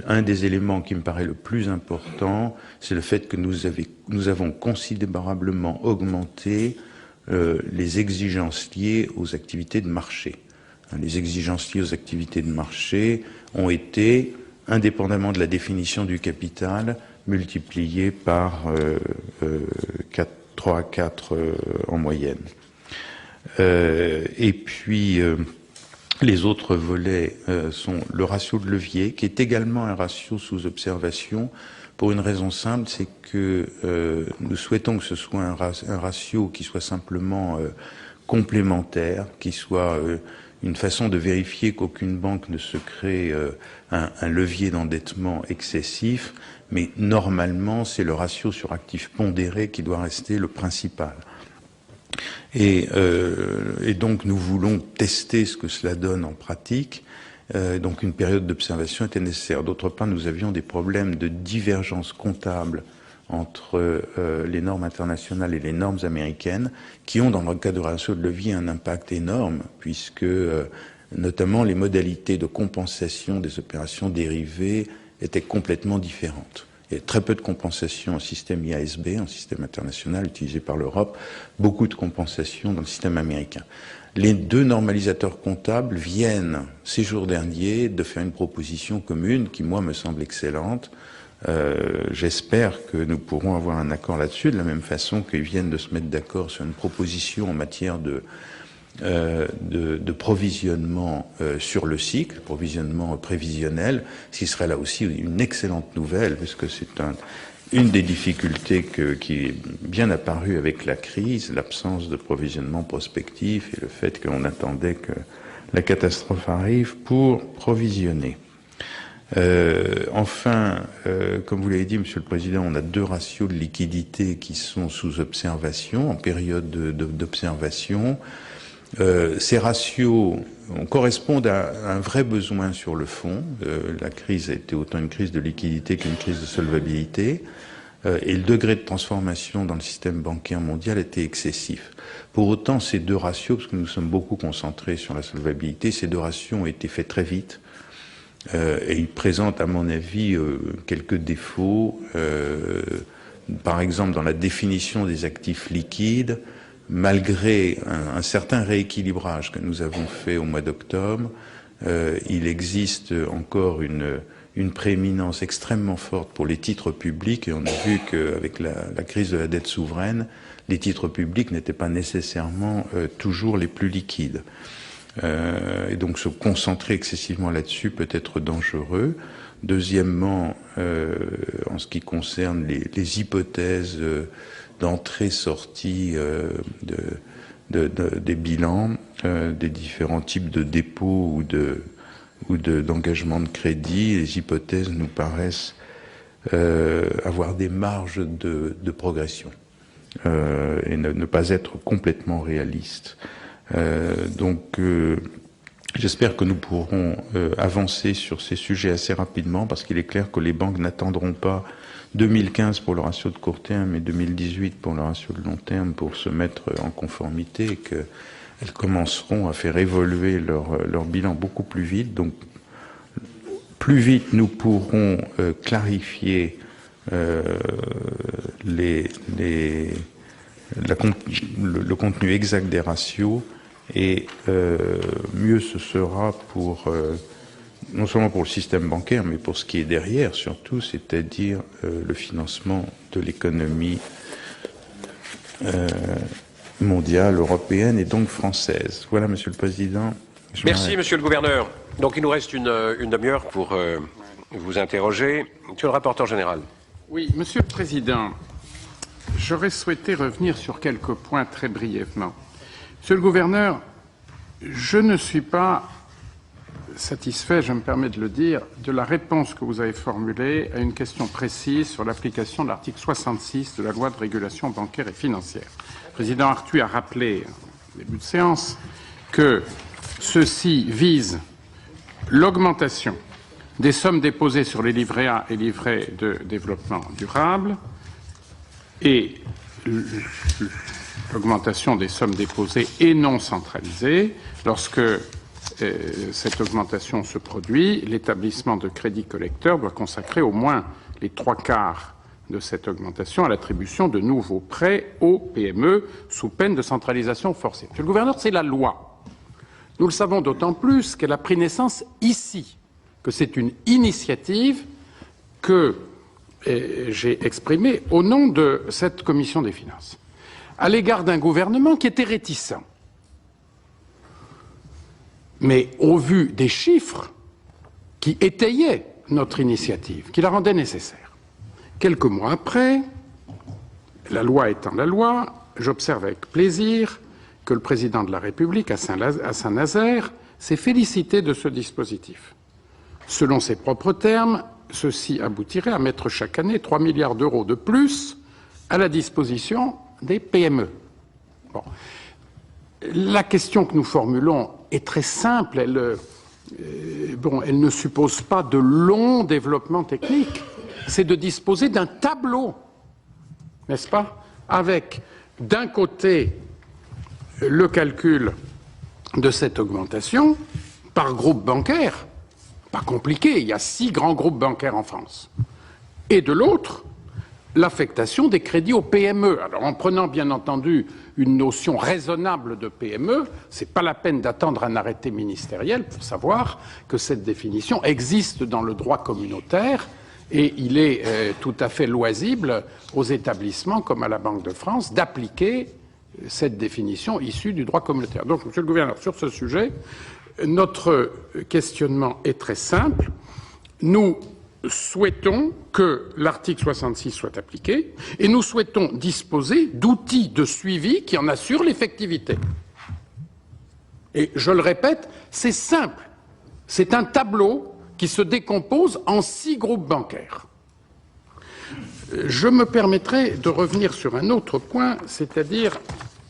un des éléments qui me paraît le plus important, c'est le fait que nous avons considérablement augmenté les exigences liées aux activités de marché. Les exigences liées aux activités de marché ont été, indépendamment de la définition du capital, multipliées par 3 à 4 en moyenne. Et puis, les autres volets sont le ratio de levier, qui est également un ratio sous observation, pour une raison simple, c'est que nous souhaitons que ce soit un ratio qui soit simplement complémentaire, qui soit une façon de vérifier qu'aucune banque ne se crée un levier d'endettement excessif, mais normalement, c'est le ratio sur actifs pondérés qui doit rester le principal. Et donc nous voulons tester ce que cela donne en pratique, donc une période d'observation était nécessaire. D'autre part, nous avions des problèmes de divergence comptable entre les normes internationales et les normes américaines, qui ont dans le cas de ratio de levier un impact énorme, puisque notamment les modalités de compensation des opérations dérivées étaient complètement différentes. Il y a très peu de compensation en système IASB, en système international utilisé par l'Europe, beaucoup de compensation dans le système américain. Les deux normalisateurs comptables viennent, ces jours derniers, de faire une proposition commune qui, moi, me semble excellente. J'espère que nous pourrons avoir un accord là-dessus, de la même façon qu'ils viennent de se mettre d'accord sur une proposition en matière de provisionnement sur le cycle, provisionnement prévisionnel, ce qui serait là aussi une excellente nouvelle, puisque c'est une des difficultés qui est bien apparue avec la crise, l'absence de provisionnement prospectif et le fait qu'on attendait que la catastrophe arrive pour provisionner. Enfin, comme vous l'avez dit, Monsieur le Président, on a 2 ratios de liquidité qui sont sous observation, en période d'observation. Ces ratios correspondent à un vrai besoin sur le fond. La crise a été autant une crise de liquidité qu'une crise de solvabilité. Et le degré de transformation dans le système bancaire mondial était excessif. Pour autant, ces 2 ratios, parce que nous sommes beaucoup concentrés sur la solvabilité, ces 2 ratios ont été faits très vite. Et ils présentent, à mon avis, quelques défauts. Par exemple, dans la définition des actifs liquides, malgré un certain rééquilibrage que nous avons fait au mois d'octobre, il existe encore une une prééminence extrêmement forte pour les titres publics, et on a vu qu'avec la crise de la dette souveraine, les titres publics n'étaient pas nécessairement toujours les plus liquides. Et donc se concentrer excessivement là-dessus peut être dangereux. Deuxièmement, en ce qui concerne les hypothèses d'entrée-sortie des bilans, des différents types de dépôts ou d'engagement de crédit, les hypothèses nous paraissent avoir des marges de progression et ne pas être complètement réalistes. J'espère que nous pourrons avancer sur ces sujets assez rapidement, parce qu'il est clair que les banques n'attendront pas 2015 pour le ratio de court terme et 2018 pour le ratio de long terme pour se mettre en conformité, et qu'elles commenceront à faire évoluer leur bilan beaucoup plus vite. Donc, plus vite nous pourrons clarifier le contenu exact des ratios, et mieux ce sera pour non seulement pour le système bancaire, mais pour ce qui est derrière surtout, c'est-à-dire le financement de l'économie mondiale, européenne et donc française. Voilà, Monsieur le Président. Merci, Monsieur le Gouverneur. Donc il nous reste une demi-heure pour vous interroger. Monsieur le rapporteur général. Oui, Monsieur le Président, j'aurais souhaité revenir sur quelques points très brièvement. Monsieur le Gouverneur, je ne suis pas satisfait, je me permets de le dire, de la réponse que vous avez formulée à une question précise sur l'application de l'article 66 de la loi de régulation bancaire et financière. Le président Arthuis a rappelé en début de séance que ceci vise l'augmentation des sommes déposées sur les livrets A et livrets de développement durable et l'augmentation des sommes déposées et non centralisées. Lorsque cette augmentation se produit, l'établissement de crédit collecteur doit consacrer au moins les 3/4 de cette augmentation à l'attribution de nouveaux prêts aux PME sous peine de centralisation forcée. Monsieur le Gouverneur, c'est la loi. Nous le savons d'autant plus qu'elle a pris naissance ici, que c'est une initiative que j'ai exprimée au nom de cette commission des finances, à l'égard d'un gouvernement qui était réticent. Mais au vu des chiffres qui étayaient notre initiative, qui la rendaient nécessaire, quelques mois après, la loi étant la loi, j'observe avec plaisir que le président de la République, à Saint-Nazaire, s'est félicité de ce dispositif. Selon ses propres termes, ceci aboutirait à mettre chaque année 3 milliards d'euros de plus à la disposition des PME. Bon. La question que nous formulons est très simple. Elle ne suppose pas de long développement technique. C'est de disposer d'un tableau, n'est-ce pas, avec d'un côté le calcul de cette augmentation par groupe bancaire, pas compliqué, il y a 6 grands groupes bancaires en France, et de l'autre, l'affectation des crédits aux PME. Alors, en prenant bien entendu une notion raisonnable de PME, ce n'est pas la peine d'attendre un arrêté ministériel pour savoir que cette définition existe dans le droit communautaire et il est tout à fait loisible aux établissements comme à la Banque de France d'appliquer cette définition issue du droit communautaire. Donc, Monsieur le Gouverneur, sur ce sujet, notre questionnement est très simple. Nous souhaitons que l'article 66 soit appliqué et nous souhaitons disposer d'outils de suivi qui en assurent l'effectivité. Et je le répète, c'est simple. C'est un tableau qui se décompose en 6 groupes bancaires. Je me permettrai de revenir sur un autre point, c'est-à-dire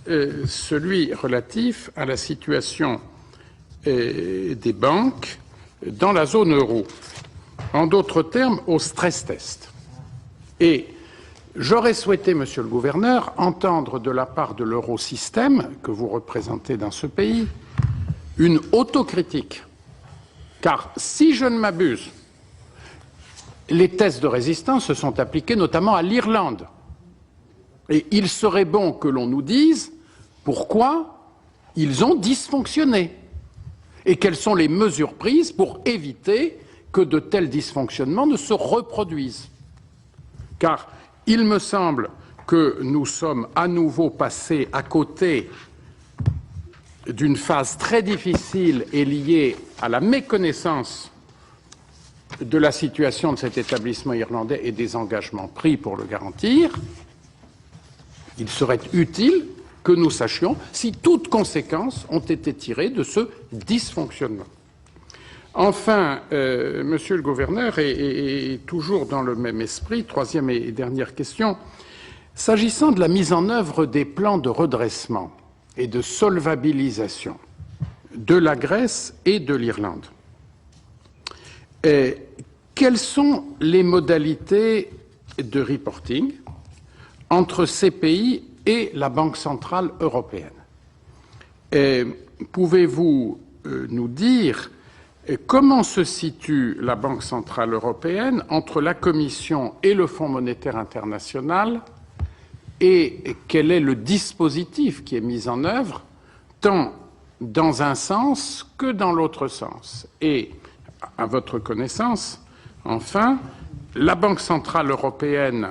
celui relatif à la situation des banques dans la zone euro. En d'autres termes, au stress test. Et j'aurais souhaité, Monsieur le Gouverneur, entendre de la part de l'Eurosystème, que vous représentez dans ce pays, une autocritique. Car si je ne m'abuse, les tests de résistance se sont appliqués notamment à l'Irlande. Et il serait bon que l'on nous dise pourquoi ils ont dysfonctionné et quelles sont les mesures prises pour éviter que de tels dysfonctionnements ne se reproduisent. Car il me semble que nous sommes à nouveau passés à côté d'une phase très difficile et liée à la méconnaissance de la situation de cet établissement irlandais et des engagements pris pour le garantir. Il serait utile que nous sachions si toutes conséquences ont été tirées de ce dysfonctionnement. Enfin, Monsieur le Gouverneur, et toujours dans le même esprit, troisième et dernière question, s'agissant de la mise en œuvre des plans de redressement et de solvabilisation de la Grèce et de l'Irlande, quelles sont les modalités de reporting entre ces pays et la Banque centrale européenne? Pouvez-vous nous dire comment se situe la Banque centrale européenne entre la Commission et le Fonds monétaire international et quel est le dispositif qui est mis en œuvre, tant dans un sens que dans l'autre sens? Et, à votre connaissance, enfin, la Banque centrale européenne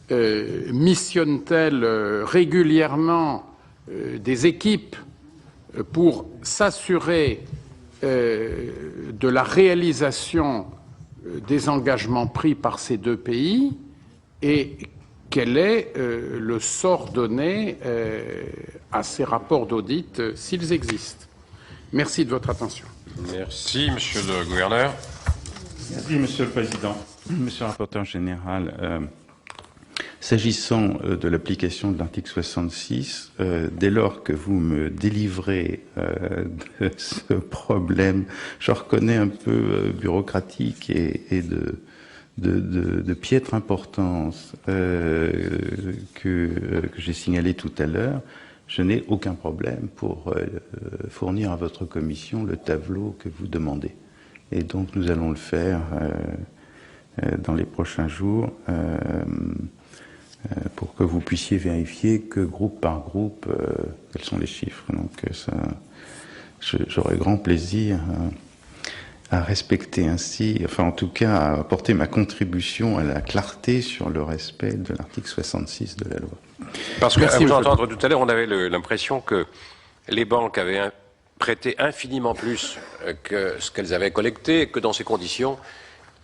missionne-t-elle régulièrement des équipes pour s'assurer de la réalisation des engagements pris par ces deux pays, et quel est le sort donné à ces rapports d'audit s'ils existent? Merci de votre attention. Merci, Monsieur le Gouverneur. Merci, Monsieur le Président. Monsieur le rapporteur général, s'agissant de l'application de l'article 66, dès lors que vous me délivrez de ce problème, je reconnais un peu bureaucratique et de piètre importance que j'ai signalé tout à l'heure, je n'ai aucun problème pour fournir à votre commission le tableau que vous demandez. Et donc nous allons le faire dans les prochains jours pour que vous puissiez vérifier que groupe par groupe, quels sont les chiffres. Donc ça, j'aurai grand plaisir à respecter ainsi, enfin en tout cas à apporter ma contribution à la clarté sur le respect de l'article 66 de la loi. Parce qu'à vous entendre tout à l'heure, on avait l'impression que les banques avaient prêté infiniment plus que ce qu'elles avaient collecté, et que dans ces conditions,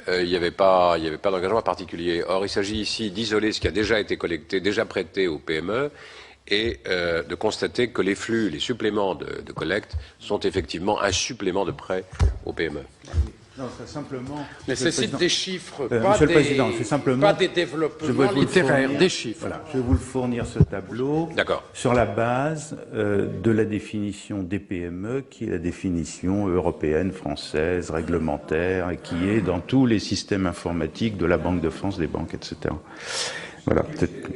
il n'y avait pas d'engagement particulier. Or, il s'agit ici d'isoler ce qui a déjà été collecté, déjà prêté aux PME, et de constater que les flux, les suppléments de collecte sont effectivement un supplément de prêt aux PME. Non, ça simplement nécessite des chiffres, Monsieur le Président, c'est simplement pas des développements littéraires, des chiffres. Voilà, je vais vous le fournir ce tableau sur la base de la définition des PME, qui est la définition européenne, française, réglementaire, et qui est dans tous les systèmes informatiques de la Banque de France, des banques, etc. Voilà, peut-être.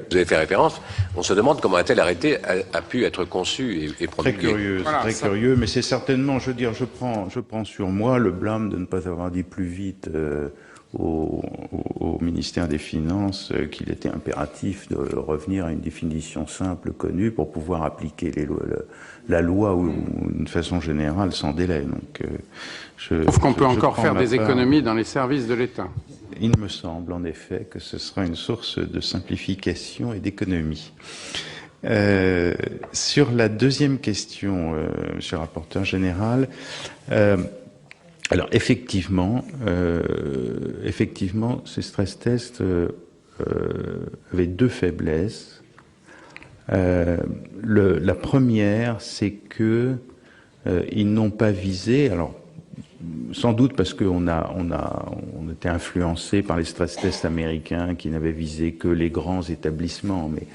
Vous avez fait référence, on se demande comment un tel arrêté a pu être conçu et promulgué. Très curieux, voilà, très curieux, mais c'est certainement, je veux dire, je prends sur moi le blâme de ne pas avoir dit plus vite au ministère des Finances qu'il était impératif de revenir à une définition simple, connue, pour pouvoir appliquer la loi d'une façon générale sans délai. Donc, sauf qu'on peut encore faire des économies dans les services de l'État. Il me semble en effet que ce sera une source de simplification et d'économie. Sur la deuxième question, Monsieur le rapporteur général, alors effectivement, ces stress tests avaient deux faiblesses. La première, c'est que ils n'ont pas visé, alors sans doute parce qu'on on était influencé par les stress tests américains qui n'avaient visé que les grands établissements, mais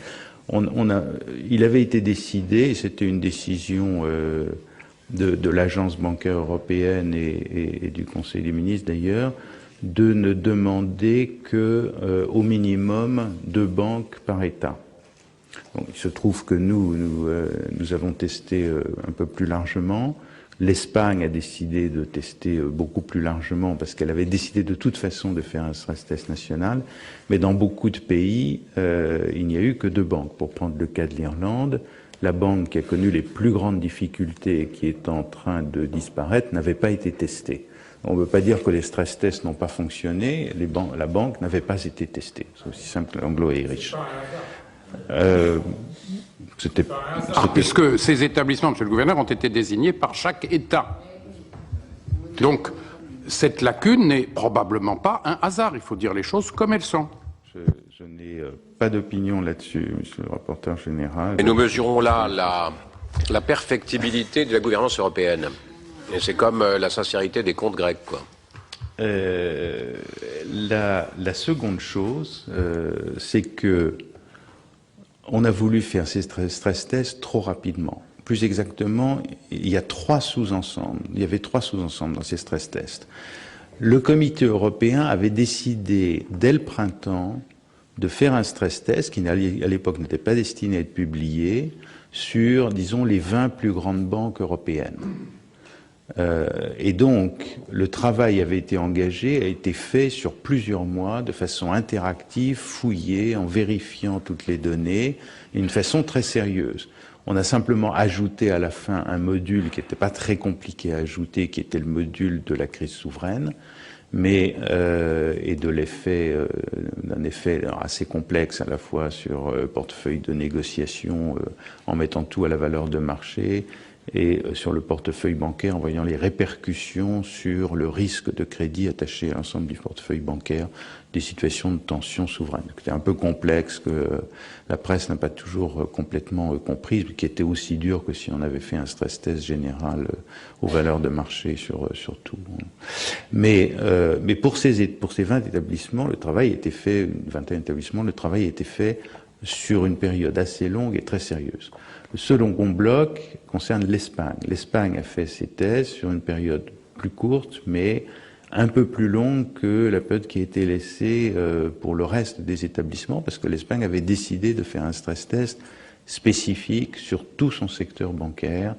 il avait été décidé, et c'était une décision de l'Agence bancaire européenne et du Conseil des ministres d'ailleurs, de ne demander que au minimum 2 banques par État. Donc, il se trouve que nous avons testé un peu plus largement. L'Espagne a décidé de tester beaucoup plus largement parce qu'elle avait décidé de toute façon de faire un stress test national. Mais dans beaucoup de pays, il n'y a eu que 2 banques. Pour prendre le cas de l'Irlande, la banque qui a connu les plus grandes difficultés et qui est en train de disparaître n'avait pas été testée. On ne veut pas dire que les stress tests n'ont pas fonctionné, la banque n'avait pas été testée. C'est aussi simple que l'Anglo-Irish. Puisque ces établissements, monsieur le gouverneur, ont été désignés par chaque État. Donc, cette lacune n'est probablement pas un hasard. Il faut dire les choses comme elles sont. Je n'ai pas d'opinion là-dessus, monsieur le rapporteur général. Et nous mesurons là la perfectibilité de la gouvernance européenne. Et c'est comme la sincérité des comptes grecs, quoi. La seconde chose, c'est que on a voulu faire ces stress tests trop rapidement. Plus exactement, il y a 3 sous-ensembles. Il y avait 3 sous-ensembles dans ces stress tests. Le comité européen avait décidé, dès le printemps, de faire un stress test qui, à l'époque, n'était pas destiné à être publié, sur, disons, les 20 plus grandes banques européennes. Et donc, le travail avait été engagé, a été fait sur plusieurs mois, de façon interactive, fouillée, en vérifiant toutes les données, d'une façon très sérieuse. On a simplement ajouté à la fin un module qui n'était pas très compliqué à ajouter, qui était le module de la crise souveraine, mais et de l'effet, d'un effet assez complexe à la fois sur portefeuille de négociation, en mettant tout à la valeur de marché, et sur le portefeuille bancaire en voyant les répercussions sur le risque de crédit attaché à l'ensemble du portefeuille bancaire des situations de tension souveraine. C'était un peu complexe, que la presse n'a pas toujours complètement comprise, qui était aussi dur que si on avait fait un stress test général aux valeurs de marché sur tout. Mais pour ces 20 établissements, le travail a été fait, 21 établissements, le travail a été fait sur une période assez longue et très sérieuse. Le second bloc concerne l'Espagne. L'Espagne a fait ses tests sur une période plus courte, mais un peu plus longue que la période qui a été laissée pour le reste des établissements, parce que l'Espagne avait décidé de faire un stress test spécifique sur tout son secteur bancaire,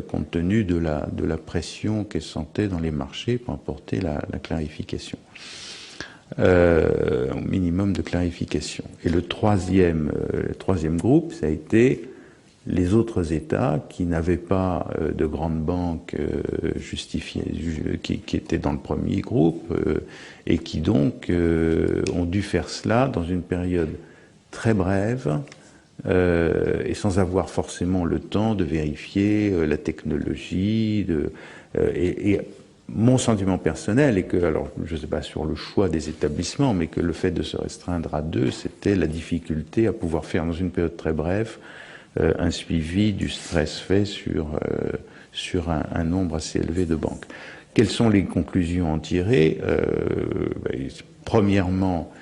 compte tenu de la pression qu'elle sentait dans les marchés pour apporter la clarification. Au minimum de clarification. Et le troisième groupe, ça a été les autres États qui n'avaient pas de grandes banques justifiées, qui étaient dans le premier groupe, et qui donc ont dû faire cela dans une période très brève, et sans avoir forcément le temps de vérifier la technologie, et mon sentiment personnel est que, alors je ne sais pas sur le choix des établissements, mais que le fait de se restreindre à 2, c'était la difficulté à pouvoir faire dans une période très brève un suivi du stress fait sur un nombre assez élevé de banques. Quelles sont les conclusions à en tirer? Premièrement,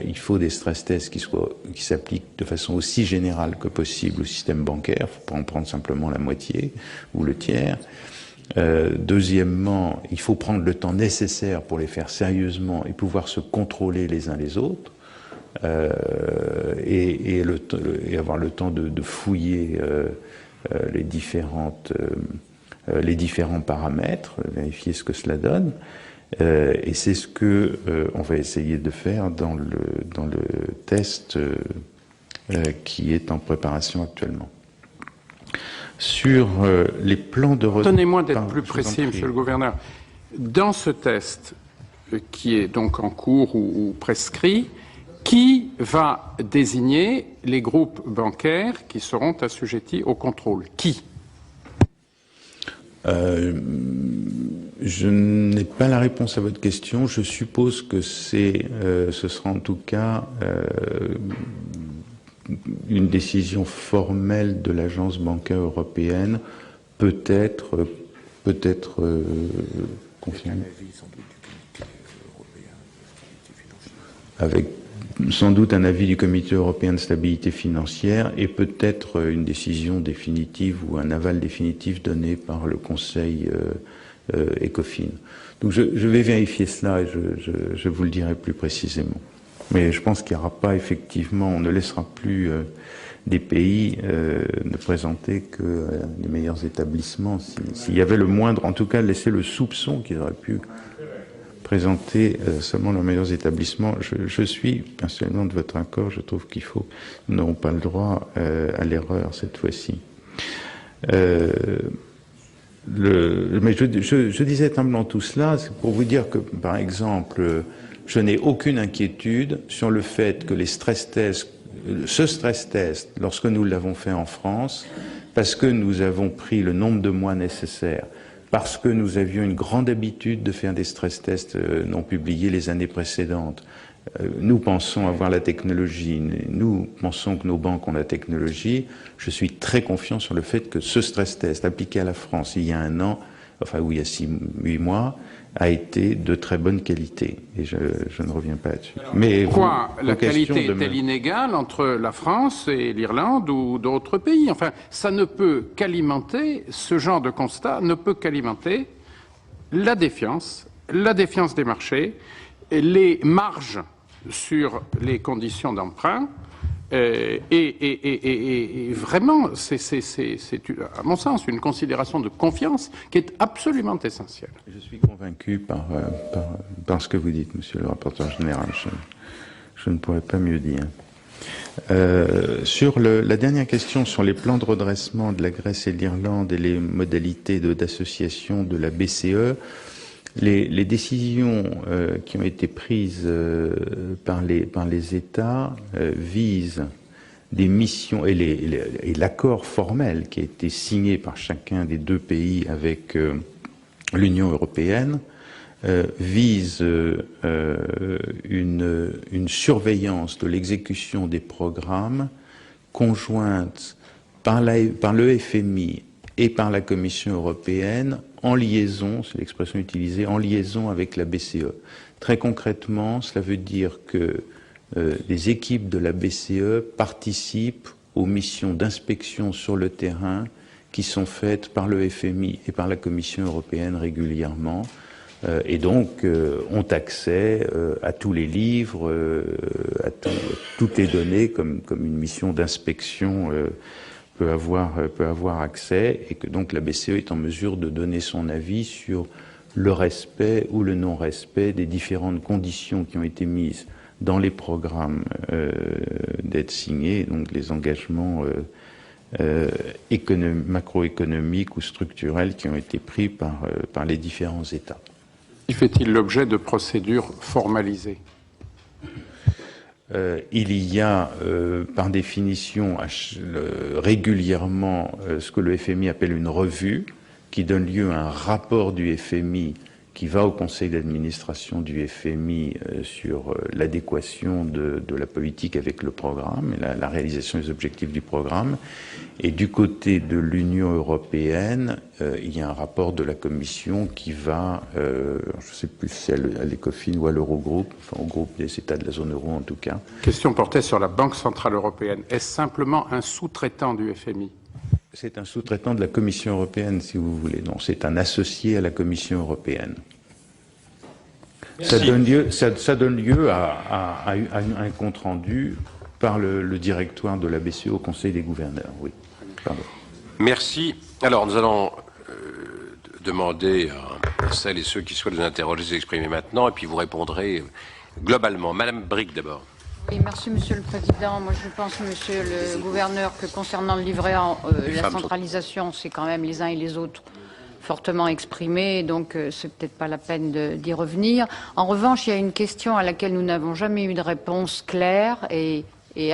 il faut des stress tests qui s'appliquent de façon aussi générale que possible au système bancaire. Il ne faut pas en prendre simplement la moitié ou le tiers. Deuxièmement, il faut prendre le temps nécessaire pour les faire sérieusement et pouvoir se contrôler les uns les autres, et avoir le temps de fouiller les différents paramètres, vérifier ce que cela donne. Et c'est ce que on va essayer de faire dans le test qui est en préparation actuellement. Sur les plans de retraite... Donnez-moi d'être plus précis, monsieur le gouverneur. Dans ce test, qui est donc en cours ou prescrit, qui va désigner les groupes bancaires qui seront assujettis au contrôle? Qui? Je n'ai pas la réponse à votre question. Je suppose que ce sera en tout cas une décision formelle de l'agence bancaire européenne, peut-être confirmée, avec sans doute un avis du Comité européen de stabilité financière et peut-être une décision définitive ou un aval définitif donné par le Conseil ECOFIN. Donc je vais vérifier cela et je vous le dirai plus précisément. Mais je pense qu'il n'y aura pas effectivement, on ne laissera plus des pays ne présenter que les meilleurs établissements. S'il y avait le moindre, en tout cas laisser le soupçon qu'ils auraient pu présenter seulement leurs meilleurs établissements. Je suis personnellement de votre accord. Je trouve nous n'aurons pas le droit à l'erreur cette fois-ci. Mais je disais simplement tout cela, c'est pour vous dire que, par exemple, je n'ai aucune inquiétude sur le fait que ce stress test, lorsque nous l'avons fait en France, parce que nous avons pris le nombre de mois nécessaires, parce que nous avions une grande habitude de faire des stress tests non publiés les années précédentes. Nous pensons avoir la technologie, nous pensons que nos banques ont la technologie. Je suis très confiant sur le fait que ce stress test appliqué à la France il y a un an, il y a 8 mois, a été de très bonne qualité. Et je ne reviens pas là-dessus. Mais pourquoi la qualité est-elle inégale entre la France et l'Irlande ou d'autres pays? Enfin, ça ne peut qu'alimenter, ce genre de constat ne peut qu'alimenter la défiance des marchés, les marges sur les conditions d'emprunt, et vraiment, c'est, à mon sens, une considération de confiance qui est absolument essentielle. Je suis convaincu par ce que vous dites, monsieur le rapporteur général. Je ne pourrais pas mieux dire. Sur la dernière question sur les plans de redressement de la Grèce et de l'Irlande et les modalités d'association de la BCE, les décisions qui ont été prises par les États visent des missions et l'accord formel qui a été signé par chacun des deux pays avec l'Union européenne vise une surveillance de l'exécution des programmes conjointe par le FMI et par la Commission européenne en liaison, c'est l'expression utilisée, en liaison avec la BCE. Très concrètement, cela veut dire que les équipes de la BCE participent aux missions d'inspection sur le terrain qui sont faites par le FMI et par la Commission européenne régulièrement, et donc ont accès à tous les livres, à toutes les données, comme une mission d'inspection peut avoir accès, et que donc la BCE est en mesure de donner son avis sur le respect ou le non-respect des différentes conditions qui ont été mises dans les programmes d'aide signés, donc les engagements macroéconomiques ou structurels qui ont été pris par les différents États. Fait-il l'objet de procédures formalisées? Il y a, par définition, régulièrement ce que le FMI appelle une revue, qui donne lieu à un rapport du FMI qui va au conseil d'administration du FMI sur l'adéquation de la politique avec le programme et la réalisation des objectifs du programme. Et du côté de l'Union européenne, il y a un rapport de la Commission qui va, je ne sais plus si c'est à l'ECOFIN ou à l'Eurogroupe, enfin au groupe des États de la zone euro en tout cas. La question portait sur la Banque centrale européenne. Est-ce simplement un sous-traitant du FMI? C'est un sous-traitant de la Commission européenne, si vous voulez. Non, c'est un associé à la Commission européenne. Ça donne lieu à un compte-rendu par le directoire de la BCE au Conseil des gouverneurs. Oui. Pardon. Merci. Alors, nous allons demander à celles et ceux qui souhaitent nous interroger de s'exprimer maintenant, et puis vous répondrez globalement. Madame Bricq, d'abord. Oui, merci Monsieur le Président. Moi je pense, Monsieur le Gouverneur, que concernant le livret A, la centralisation, c'est quand même les uns et les autres fortement exprimé, donc c'est peut-être pas la peine d'y revenir. En revanche, il y a une question à laquelle nous n'avons jamais eu de réponse claire et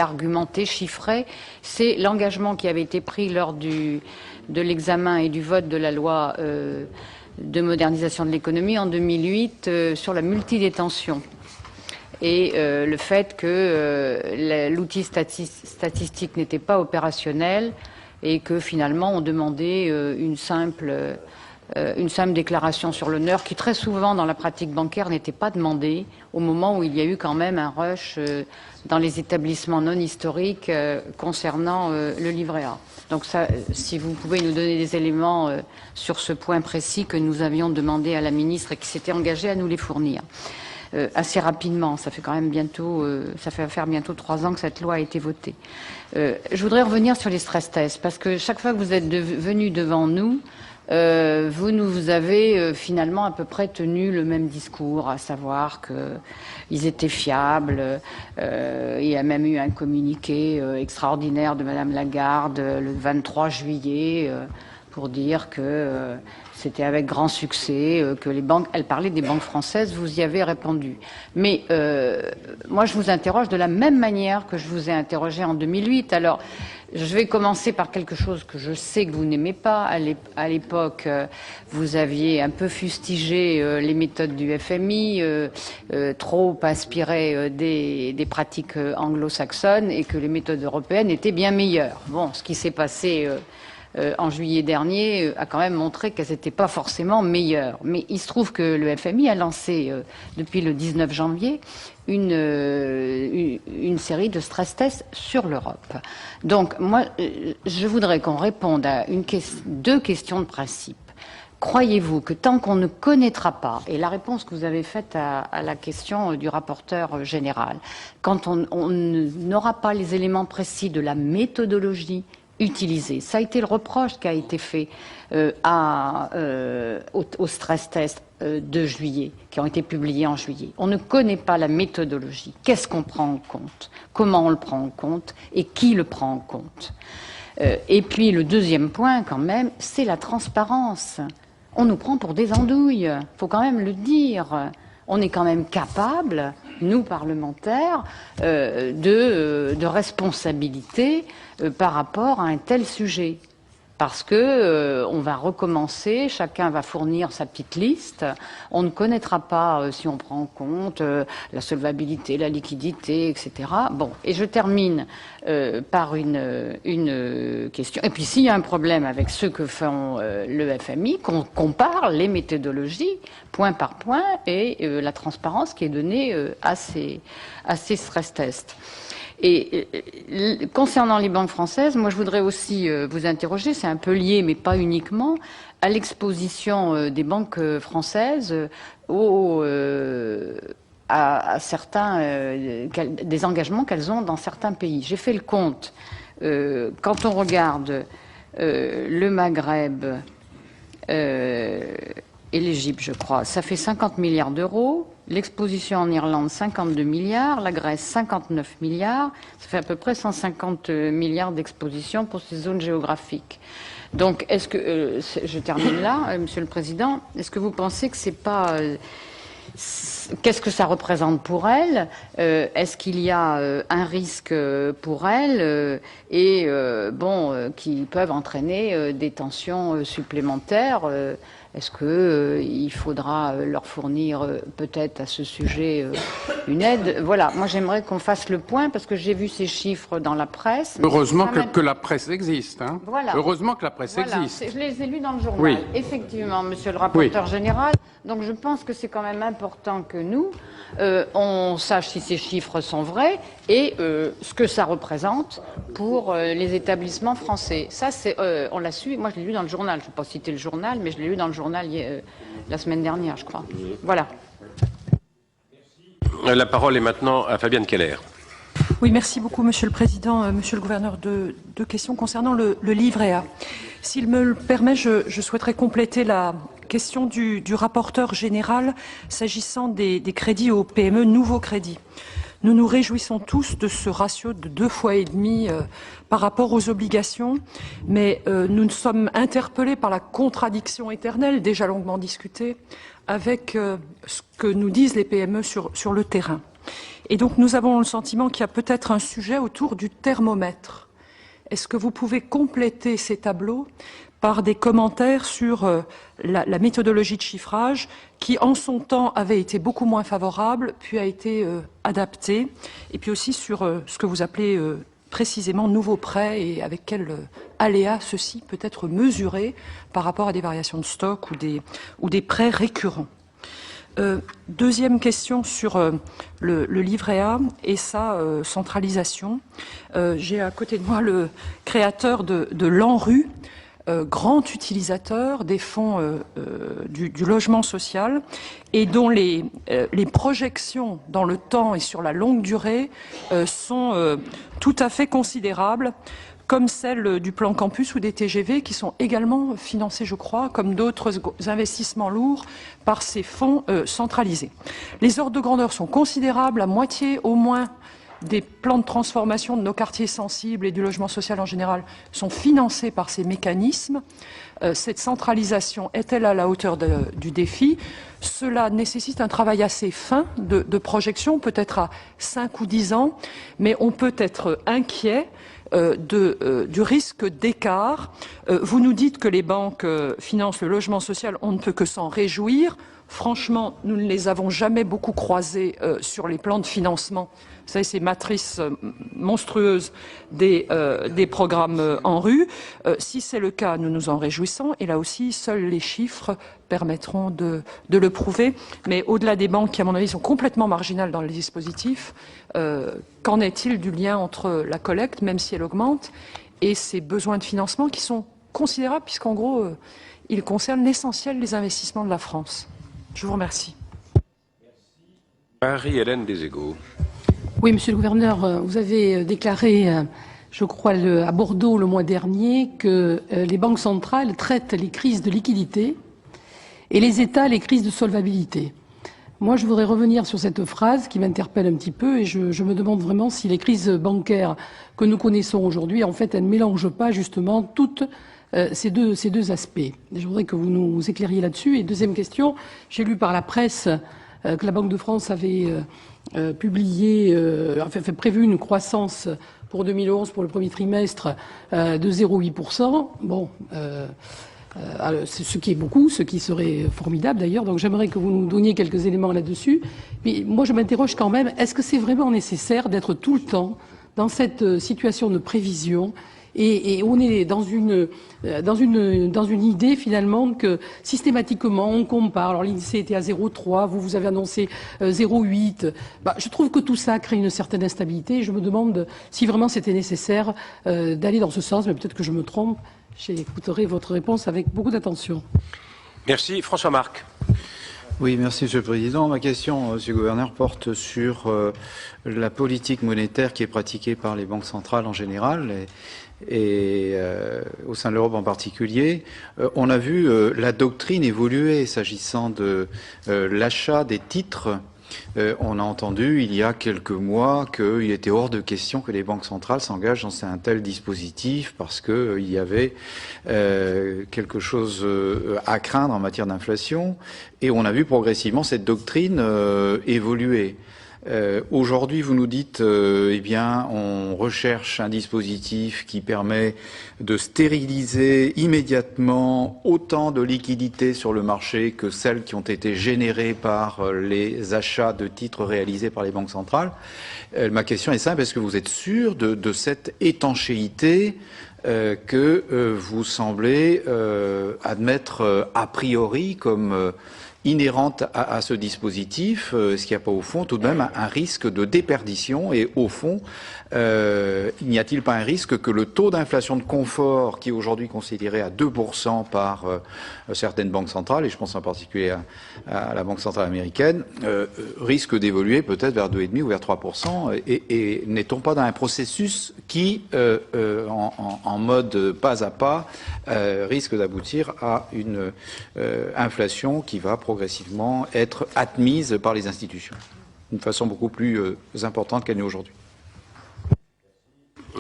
argumentée, chiffrée, c'est l'engagement qui avait été pris lors de l'examen et du vote de la loi de modernisation de l'économie en 2008 sur la multidétention. Et le fait que l'outil statistique n'était pas opérationnel et que finalement on demandait une simple déclaration sur l'honneur qui très souvent dans la pratique bancaire n'était pas demandée au moment où il y a eu quand même un rush dans les établissements non historiques concernant le livret A. Donc ça, si vous pouvez nous donner des éléments sur ce point précis que nous avions demandé à la ministre et qui s'était engagée à nous les fournir. Assez rapidement, ça fait quand même bientôt, ça fait faire bientôt 3 ans que cette loi a été votée. Je voudrais revenir sur les stress tests, parce que chaque fois que vous êtes venu devant nous, vous avez finalement à peu près tenu le même discours, à savoir qu'ils étaient fiables. Il y a même eu un communiqué extraordinaire de Madame Lagarde le 23 juillet pour dire que c'était avec grand succès, que les banques, elle parlait des banques françaises, vous y avez répondu. Mais moi, je vous interroge de la même manière que je vous ai interrogé en 2008. Alors, je vais commencer par quelque chose que je sais que vous n'aimez pas. À l'époque, vous aviez un peu fustigé les méthodes du FMI, trop inspirées des pratiques anglo-saxonnes, et que les méthodes européennes étaient bien meilleures. Bon, ce qui s'est passé en juillet dernier a quand même montré qu'elles n'étaient pas forcément meilleures. Mais il se trouve que le FMI a lancé, depuis le 19 janvier, une série de stress tests sur l'Europe. Donc, moi, je voudrais qu'on réponde à deux questions de principe. Croyez-vous que tant qu'on ne connaîtra pas, et la réponse que vous avez faite à la question du rapporteur général, quand on n'aura pas les éléments précis de la méthodologie utilisée, ça a été le reproche qui a été fait au stress test de juillet, qui ont été publiés en juillet. On ne connaît pas la méthodologie. Qu'est-ce qu'on prend en compte? Comment on le prend en compte? Et qui le prend en compte? Et puis le deuxième point, quand même, c'est la transparence. On nous prend pour des andouilles. Il faut quand même le dire. On est quand même capable, nous parlementaires, de responsabilité par rapport à un tel sujet. Parce que on va recommencer, chacun va fournir sa petite liste. On ne connaîtra pas si on prend en compte la solvabilité, la liquidité, etc. Bon, et je termine par une question. Et puis s'il y a un problème avec ce que font le FMI, qu'on compare les méthodologies point par point et la transparence qui est donnée à ces stress tests. Et concernant les banques françaises, moi je voudrais aussi vous interroger, c'est un peu lié mais pas uniquement, à l'exposition des banques françaises à certains des engagements qu'elles ont dans certains pays. J'ai fait le compte. Quand on regarde le Maghreb et l'Égypte, je crois, ça fait 50 milliards d'euros. L'exposition en Irlande, 52 milliards. La Grèce, 59 milliards. Ça fait à peu près 150 milliards d'exposition pour ces zones géographiques. Donc, est-ce que, je termine là, Monsieur le Président, est-ce que vous pensez que c'est pas... qu'est-ce que ça représente pour elles? Est-ce qu'il y a un risque pour elles qui peuvent entraîner des tensions supplémentaires? Est-ce qu'il faudra leur fournir peut-être à ce sujet une aide? Voilà, moi j'aimerais qu'on fasse le point parce que j'ai vu ces chiffres dans la presse. Heureusement que la presse existe. Hein. Voilà. Heureusement que la presse existe. Je les ai lus dans le journal, oui. Effectivement, monsieur le rapporteur général. Donc je pense que c'est quand même important que nous, on sache si ces chiffres sont vrais et ce que ça représente pour les établissements français. Ça, on l'a su, moi je l'ai lu dans le journal. Je ne vais pas citer le journal, mais je l'ai lu dans le journal la semaine dernière, je crois. Voilà. La parole est maintenant à Fabienne Keller. Oui, merci beaucoup, Monsieur le Président. Monsieur le Gouverneur, deux questions concernant le livret A. S'il me le permet, je souhaiterais compléter la question du rapporteur général s'agissant des crédits aux PME, nouveaux crédits. Nous nous réjouissons tous de ce ratio de 2,5 fois par rapport aux obligations, mais nous sommes interpellés par la contradiction éternelle, déjà longuement discutée, avec ce que nous disent les PME sur le terrain. Et donc nous avons le sentiment qu'il y a peut-être un sujet autour du thermomètre. Est-ce que vous pouvez compléter ces tableaux par des commentaires sur la méthodologie de chiffrage qui, en son temps, avait été beaucoup moins favorable, puis a été adaptée, et puis aussi sur ce que vous appelez précisément nouveaux prêts et avec quel aléa ceci peut être mesuré par rapport à des variations de stock ou des prêts récurrents. Deuxième question sur le livret A et sa centralisation. J'ai à côté de moi le créateur de l'ANRU, grand utilisateur des fonds du logement social et dont les projections dans le temps et sur la longue durée sont tout à fait considérables comme celle du plan campus ou des TGV, qui sont également financés, je crois, comme d'autres investissements lourds, par ces fonds centralisés. Les ordres de grandeur sont considérables, la moitié au moins des plans de transformation de nos quartiers sensibles et du logement social en général sont financés par ces mécanismes. Cette centralisation est-elle à la hauteur du défi? Cela nécessite un travail assez fin de projection, peut-être à 5 ou 10 ans, mais on peut être inquiet du risque d'écart. Vous nous dites que les banques financent le logement social, on ne peut que s'en réjouir. Franchement, nous ne les avons jamais beaucoup croisés sur les plans de financement. Vous savez, ces matrices monstrueuses des programmes en rue. Si c'est le cas, nous nous en réjouissons. Et là aussi, seuls les chiffres permettront de le prouver. Mais au-delà des banques, qui à mon avis sont complètement marginales dans le dispositif, qu'en est-il du lien entre la collecte, même si elle augmente, et ces besoins de financement qui sont considérables, puisqu'en gros, ils concernent l'essentiel des investissements de la France. Je vous remercie. Marie-Hélène Deségaux. Oui, Monsieur le Gouverneur, vous avez déclaré, je crois, à Bordeaux le mois dernier, que les banques centrales traitent les crises de liquidité et les États les crises de solvabilité. Moi, je voudrais revenir sur cette phrase qui m'interpelle un petit peu et je me demande vraiment si les crises bancaires que nous connaissons aujourd'hui, en fait, elles ne mélangent pas justement toutes ces deux aspects. Je voudrais que vous nous éclairiez là-dessus. Et deuxième question, j'ai lu par la presse que la Banque de France avait prévu une croissance pour 2011, pour le premier trimestre, de 0,8%. Bon, ce qui est beaucoup, ce qui serait formidable d'ailleurs. Donc j'aimerais que vous nous donniez quelques éléments là-dessus. Mais moi, je m'interroge quand même, est-ce que c'est vraiment nécessaire d'être tout le temps dans cette situation de prévision et on est dans une idée finalement que systématiquement on compare. Alors l'INSEE était à 0,3, vous avez annoncé 0,8. Je trouve que tout ça crée une certaine instabilité. Je me demande si vraiment c'était nécessaire d'aller dans ce sens, mais peut-être que je me trompe. J'écouterai votre réponse avec beaucoup d'attention. Merci. François Marc. Oui, merci Monsieur le Président. Ma question, Monsieur le Gouverneur, porte sur la politique monétaire qui est pratiquée par les banques centrales en général et au sein de l'Europe en particulier. On a vu la doctrine évoluer s'agissant de l'achat des titres. On a entendu il y a quelques mois qu'il était hors de question que les banques centrales s'engagent dans un tel dispositif parce qu'il y avait quelque chose à craindre en matière d'inflation. Et on a vu progressivement cette doctrine évoluer. Aujourd'hui, vous nous dites, eh bien, on recherche un dispositif qui permet de stériliser immédiatement autant de liquidités sur le marché que celles qui ont été générées par les achats de titres réalisés par les banques centrales. Ma question est simple, est-ce que vous êtes sûr de cette étanchéité que vous semblez admettre a priori comme inhérente à ce dispositif? Est-ce qu'il n'y a pas au fond tout de même un risque de déperdition? Et au fond, n'y a-t-il pas un risque que le taux d'inflation de confort, qui est aujourd'hui considéré à 2% par certaines banques centrales, et je pense en particulier à la Banque centrale américaine, risque d'évoluer peut-être vers 2,5 ou vers 3%? Et n'est-on pas dans un processus qui, en mode pas à pas, risque d'aboutir à une inflation qui va progressivement être admise par les institutions d'une façon beaucoup plus importante qu'elle n'est aujourd'hui?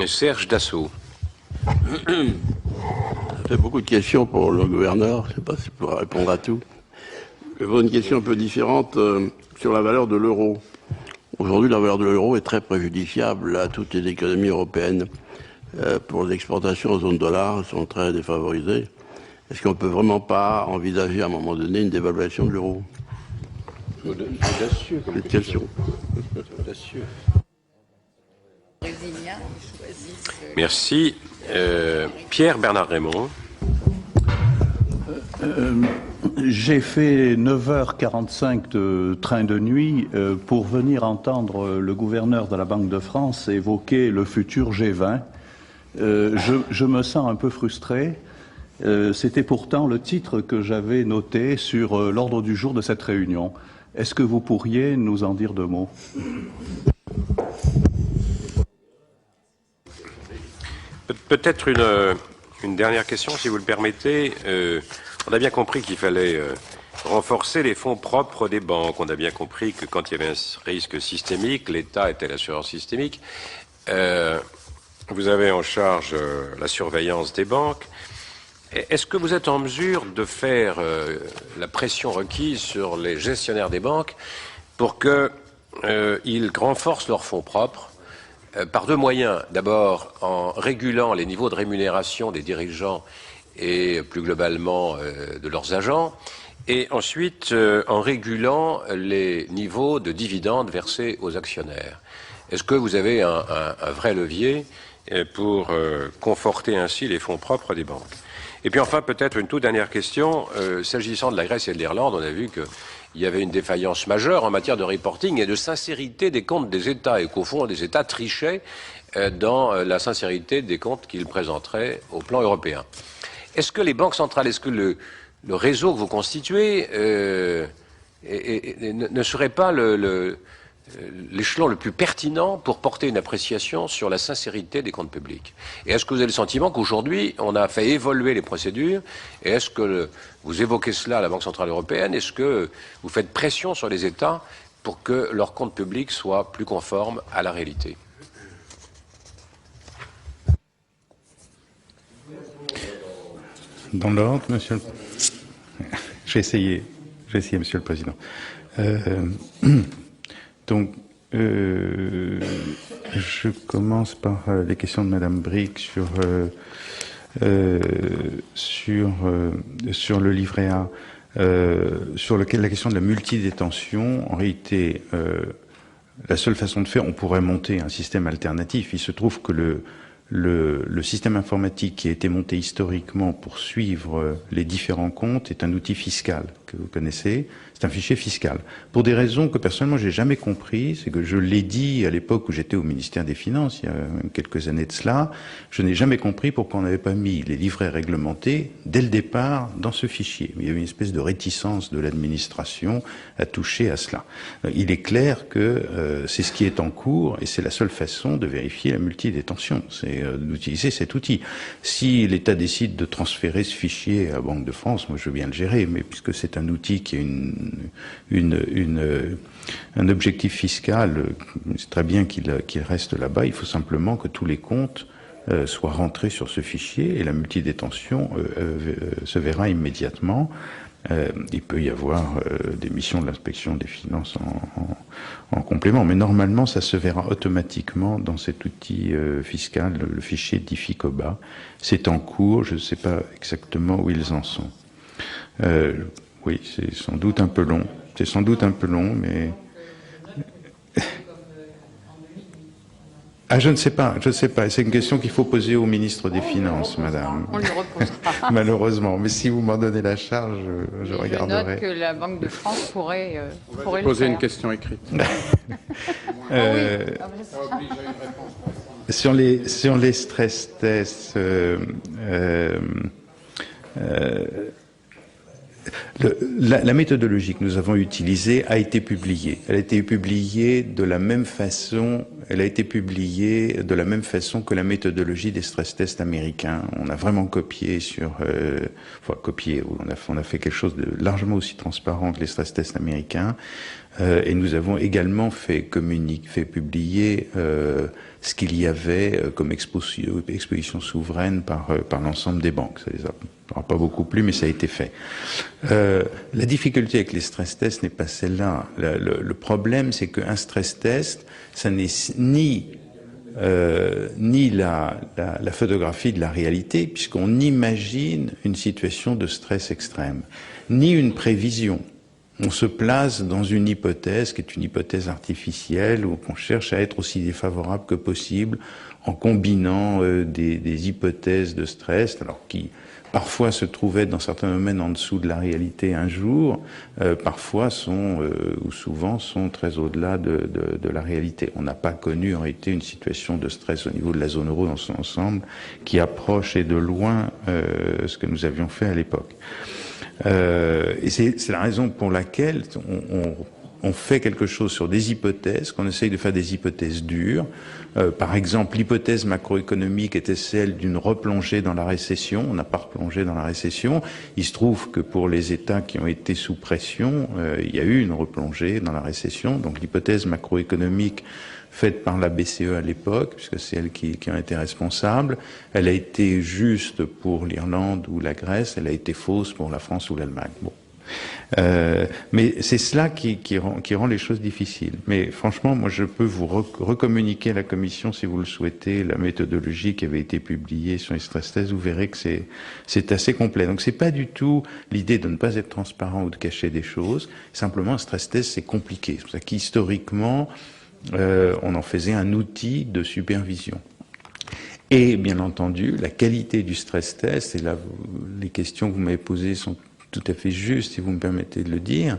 Serge Dassault. Ça fait beaucoup de questions pour le gouverneur. Je ne sais pas s'il pourra répondre à tout. Je vais une question un peu différente sur la valeur de l'euro. Aujourd'hui, la valeur de l'euro est très préjudiciable à toutes les économies européennes. Pour les exportations en zone dollar, elles sont très défavorisées. Est-ce qu'on ne peut vraiment pas envisager à un moment donné une dévaluation de l'euro? Audacieux comme question. Audacieux. Merci. Pierre Bernard Raymond. J'ai fait 9h45 de train de nuit pour venir entendre le gouverneur de la Banque de France évoquer le futur G20. Je me sens un peu frustré. C'était pourtant le titre que j'avais noté sur l'ordre du jour de cette réunion. Est-ce que vous pourriez nous en dire deux mots? Peut-être une dernière question, si vous le permettez. On a bien compris qu'il fallait renforcer les fonds propres des banques. On a bien compris que quand il y avait un risque systémique, l'État était l'assurance systémique. Vous avez en charge la surveillance des banques. Est-ce que vous êtes en mesure de faire la pression requise sur les gestionnaires des banques pour qu'ils renforcent leurs fonds propres par deux moyens? D'abord, en régulant les niveaux de rémunération des dirigeants et plus globalement de leurs agents, et ensuite en régulant les niveaux de dividendes versés aux actionnaires. Est-ce que vous avez un vrai levier pour conforter ainsi les fonds propres des banques? Et puis enfin, peut-être une toute dernière question. S'agissant de la Grèce et de l'Irlande, on a vu qu'il y avait une défaillance majeure en matière de reporting et de sincérité des comptes des États, et qu'au fond, les États trichaient dans la sincérité des comptes qu'ils présenteraient au plan européen. Est-ce que les banques centrales, est-ce que le réseau que vous constituez ne serait pas l'échelon le plus pertinent pour porter une appréciation sur la sincérité des comptes publics? Et est-ce que vous avez le sentiment qu'aujourd'hui, on a fait évoluer les procédures? Et est-ce que vous évoquez cela à la Banque Centrale Européenne? Est-ce que vous faites pression sur les États pour que leurs comptes publics soient plus conformes à la réalité? Dans l'ordre, monsieur. Je vais essayer, monsieur le Président. Donc, je commence par les questions de Madame Bricq sur le livret A, sur lequel la question de la multidétention. En réalité, la seule façon de faire, on pourrait monter un système alternatif. Il se trouve que le système informatique qui a été monté historiquement pour suivre les différents comptes est un outil fiscal que vous connaissez. C'est un fichier fiscal. Pour des raisons que personnellement j'ai jamais compris, c'est que je l'ai dit à l'époque où j'étais au ministère des Finances, il y a quelques années de cela, je n'ai jamais compris pourquoi on n'avait pas mis les livrets réglementés dès le départ dans ce fichier. Il y avait une espèce de réticence de l'administration à toucher à cela. Il est clair que c'est ce qui est en cours et c'est la seule façon de vérifier la multidétention, c'est d'utiliser cet outil. Si l'État décide de transférer ce fichier à la Banque de France, moi je veux bien le gérer, mais puisque c'est un outil qui a un objectif fiscal, c'est très bien qu'il reste là-bas. Il faut simplement que tous les comptes soient rentrés sur ce fichier et la multidétention se verra immédiatement. Il peut y avoir des missions de l'inspection des finances en complément, mais normalement ça se verra automatiquement dans cet outil fiscal, le fichier d'IFICOBA. C'est en cours, je ne sais pas exactement où ils en sont. Oui, c'est sans doute un peu long. C'est sans doute un peu long, mais... Ah, je ne sais pas. C'est une question qu'il faut poser au ministre des Finances, madame. On lui reposera. Malheureusement. Mais si vous m'en donnez la charge, je regarderai. Je note que la Banque de France pourrait poser le une faire. question écrite. Sur les stress tests, la méthodologie que nous avons utilisée a été publiée. Elle a été publiée de la même façon. Elle a été publiée de la même façon que la méthodologie des stress tests américains. On a vraiment copié on a fait quelque chose de largement aussi transparent que les stress tests américains. Et nous avons également fait publier ce qu'il y avait comme exposition souveraine par l'ensemble des banques. Ça les aura pas beaucoup plu, mais ça a été fait. La difficulté avec les stress tests n'est pas celle-là. Le problème, c'est qu'un stress test, ça n'est ni la photographie de la réalité, puisqu'on imagine une situation de stress extrême, ni une prévision. On se place dans une hypothèse qui est une hypothèse artificielle où on cherche à être aussi défavorable que possible en combinant des hypothèses de stress, alors qui parfois se trouvaient dans certains domaines en dessous de la réalité un jour, parfois ou souvent sont très au-delà de la réalité. On n'a pas connu en réalité une situation de stress au niveau de la zone euro dans son ensemble qui approche et de loin ce que nous avions fait à l'époque. Et c'est la raison pour laquelle on fait quelque chose sur des hypothèses, qu'on essaye de faire des hypothèses dures. Par exemple, l'hypothèse macroéconomique était celle d'une replongée dans la récession. On n'a pas replongé dans la récession. Il se trouve que pour les États qui ont été sous pression, il y a eu une replongée dans la récession. Donc l'hypothèse macroéconomique faite par la BCE à l'époque, puisque c'est elle qui en était responsable, elle a été juste pour l'Irlande ou la Grèce, elle a été fausse pour la France ou l'Allemagne. Bon. Mais c'est cela qui rend les choses difficiles. Mais franchement, moi, je peux vous recommuniquer à la Commission, si vous le souhaitez, la méthodologie qui avait été publiée sur les stress tests. Vous verrez que c'est assez complet. Donc, c'est pas du tout l'idée de ne pas être transparent ou de cacher des choses. Simplement, un stress test, c'est compliqué. C'est pour ça qu'historiquement, on en faisait un outil de supervision. Et bien entendu, la qualité du stress test, et là, les questions que vous m'avez posées sont tout à fait juste, si vous me permettez de le dire,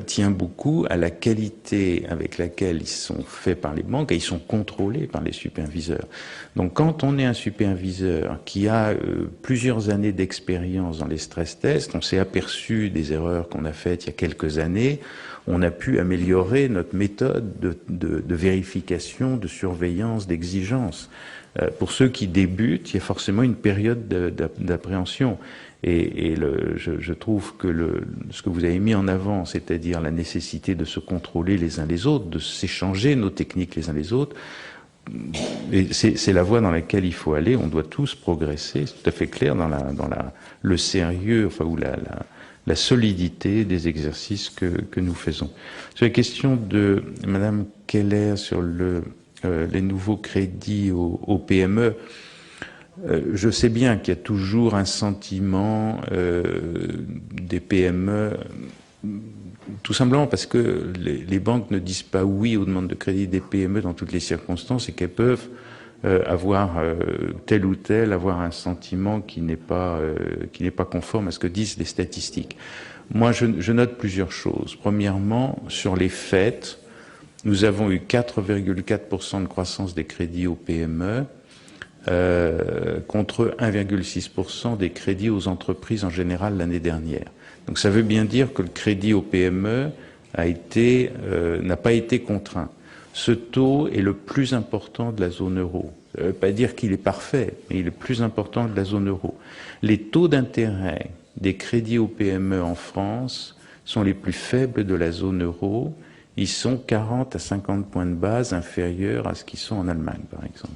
tient beaucoup à la qualité avec laquelle ils sont faits par les banques et ils sont contrôlés par les superviseurs. Donc quand on est un superviseur qui a plusieurs années d'expérience dans les stress tests, on s'est aperçu des erreurs qu'on a faites il y a quelques années, on a pu améliorer notre méthode de vérification, de surveillance, d'exigence. Pour ceux qui débutent, il y a forcément une période d'appréhension. Et je trouve que ce que vous avez mis en avant, c'est-à-dire la nécessité de se contrôler les uns les autres, de s'échanger nos techniques les uns les autres, c'est la voie dans laquelle il faut aller. On doit tous progresser, c'est tout à fait clair dans le sérieux, enfin, ou la solidité des exercices que nous faisons. Sur la question de Madame Keller sur les nouveaux crédits aux PME, je sais bien qu'il y a toujours un sentiment des PME, tout simplement parce que les banques ne disent pas oui aux demandes de crédit des PME dans toutes les circonstances et qu'elles peuvent avoir tel ou tel, avoir un sentiment qui n'est pas conforme à ce que disent les statistiques. Moi, je note plusieurs choses. Premièrement, sur les faits, nous avons eu 4,4% de croissance des crédits aux PME, contre 1,6% des crédits aux entreprises en général l'année dernière. Donc ça veut bien dire que le crédit aux PME n'a pas été contraint. Ce taux est le plus important de la zone euro. Ça ne veut pas dire qu'il est parfait, mais il est le plus important de la zone euro. Les taux d'intérêt des crédits aux PME en France sont les plus faibles de la zone euro. Ils sont 40 à 50 points de base inférieurs à ce qu'ils sont en Allemagne, par exemple.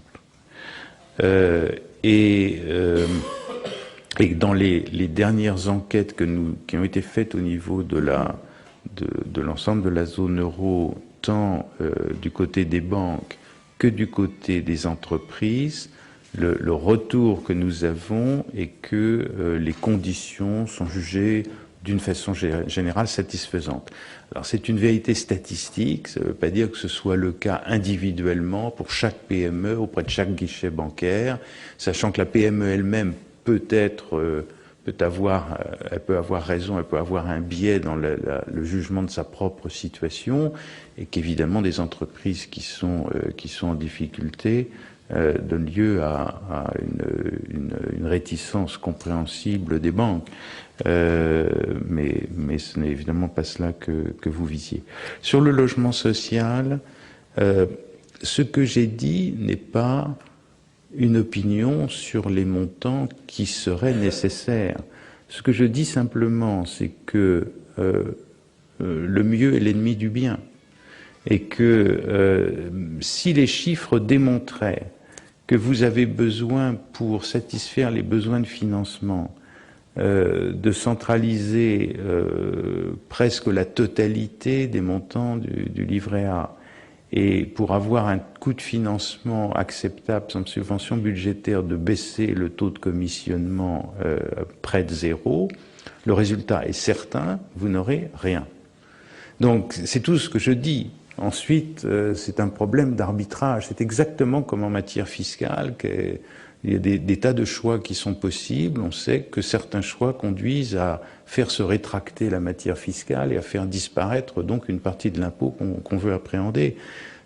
Et dans les dernières enquêtes qui ont été faites au niveau de l'ensemble de la zone euro, tant du côté des banques que du côté des entreprises, le retour que nous avons est que les conditions sont jugées d'une façon générale satisfaisante. Alors c'est une vérité statistique, ça ne veut pas dire que ce soit le cas individuellement pour chaque PME auprès de chaque guichet bancaire, sachant que la PME elle-même peut avoir raison, elle peut avoir un biais dans le jugement de sa propre situation, et qu'évidemment des entreprises qui sont en difficulté donne lieu à une réticence compréhensible des banques. Mais ce n'est évidemment pas cela que vous visiez. Sur le logement social, ce que j'ai dit n'est pas une opinion sur les montants qui seraient nécessaires. Ce que je dis simplement, c'est que le mieux est l'ennemi du bien. Et que si les chiffres démontraient que vous avez besoin, pour satisfaire les besoins de financement, de centraliser presque la totalité des montants du livret A, et pour avoir un coût de financement acceptable sans subvention budgétaire, de baisser le taux de commissionnement près de zéro, le résultat est certain, vous n'aurez rien. Donc c'est tout ce que je dis. Ensuite, c'est un problème d'arbitrage. C'est exactement comme en matière fiscale, il y a des tas de choix qui sont possibles. On sait que certains choix conduisent à faire se rétracter la matière fiscale et à faire disparaître donc une partie de l'impôt qu'on veut appréhender.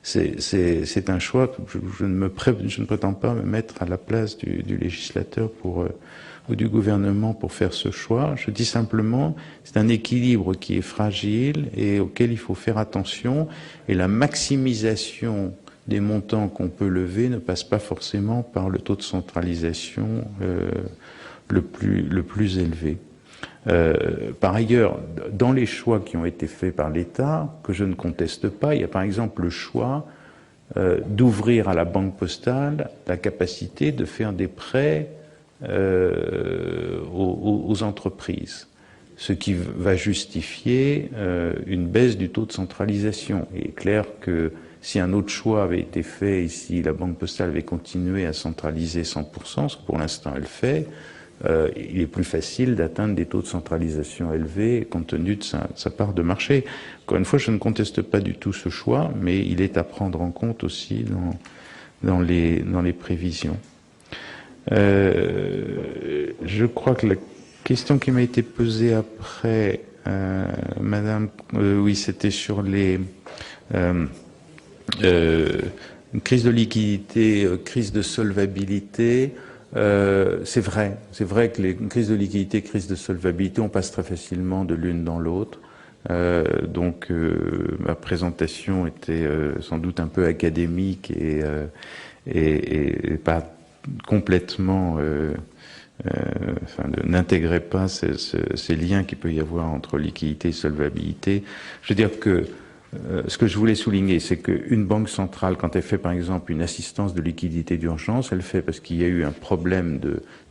c'est un choix. Je ne prétends pas me mettre à la place du législateur ou du gouvernement pour faire ce choix. Je dis simplement, c'est un équilibre qui est fragile et auquel il faut faire attention. Et la maximisation des montants qu'on peut lever ne passe pas forcément par le taux de centralisation le plus élevé. Par ailleurs, dans les choix qui ont été faits par l'État, que je ne conteste pas, il y a par exemple le choix d'ouvrir à la Banque postale la capacité de faire des prêts aux entreprises, ce qui va justifier une baisse du taux de centralisation. Il est clair que si un autre choix avait été fait et si la Banque postale avait continué à centraliser 100%, ce que pour l'instant elle fait, il est plus facile d'atteindre des taux de centralisation élevés compte tenu de sa part de marché. Encore une fois, je ne conteste pas du tout ce choix, mais il est à prendre en compte aussi dans les prévisions. Je crois que la question qui m'a été posée après, Madame, oui, c'était sur les crise de liquidité, crise de solvabilité. C'est vrai que les crises de liquidité, crises de solvabilité, on passe très facilement de l'une dans l'autre. Donc ma présentation était sans doute un peu académique et pas complètement, n'intégrait pas ces liens qu'il peut y avoir entre liquidité et solvabilité. Je veux dire que ce que je voulais souligner, c'est qu'une banque centrale, quand elle fait par exemple une assistance de liquidité d'urgence, elle le fait parce qu'il y a eu un problème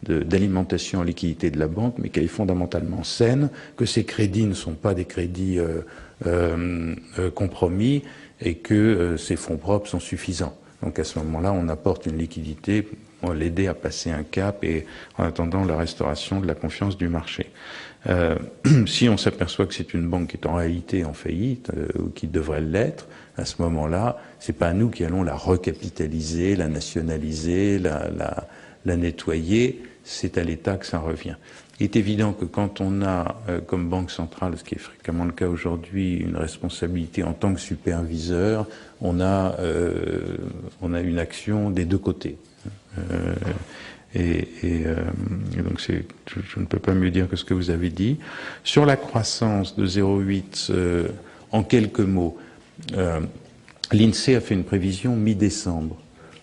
d'alimentation en liquidité de la banque, mais qu'elle est fondamentalement saine, que ces crédits ne sont pas des crédits compromis et que ses fonds propres sont suffisants. Donc à ce moment-là, on apporte une liquidité pour l'aider à passer un cap et en attendant la restauration de la confiance du marché. Si on s'aperçoit que c'est une banque qui est en réalité en faillite ou qui devrait l'être, à ce moment-là, c'est pas nous qui allons la recapitaliser, la nationaliser, la nettoyer. C'est à l'État que ça revient. Il est évident que quand on a comme banque centrale, ce qui est fréquemment le cas aujourd'hui, une responsabilité en tant que superviseur, on a une action des deux côtés. Donc je ne peux pas mieux dire que ce que vous avez dit. Sur la croissance de 0,8, en quelques mots, l'INSEE a fait une prévision mi-décembre.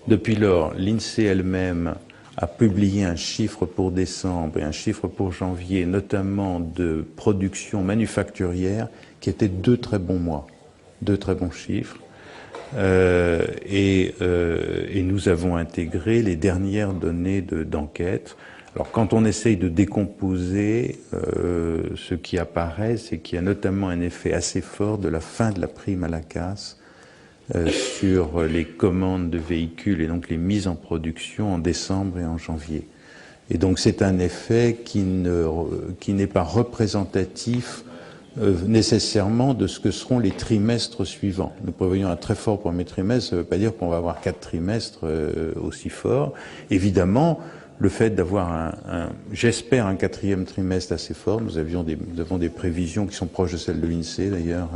Depuis lors, l'INSEE elle-même a publié un chiffre pour décembre et un chiffre pour janvier, notamment de production manufacturière, qui étaient deux très bons mois, deux très bons chiffres. Et nous avons intégré les dernières données d'enquête. Alors quand on essaye de décomposer, ce qui apparaît, c'est qu'il y a notamment un effet assez fort de la fin de la prime à la casse sur les commandes de véhicules et donc les mises en production en décembre et en janvier. Et donc c'est un effet qui n'est pas représentatif nécessairement de ce que seront les trimestres suivants. Nous prévoyons un très fort premier trimestre, ça ne veut pas dire qu'on va avoir 4 trimestres aussi forts. Évidemment, le fait d'avoir j'espère un 4e trimestre assez fort, nous avons des prévisions qui sont proches de celles de l'INSEE d'ailleurs,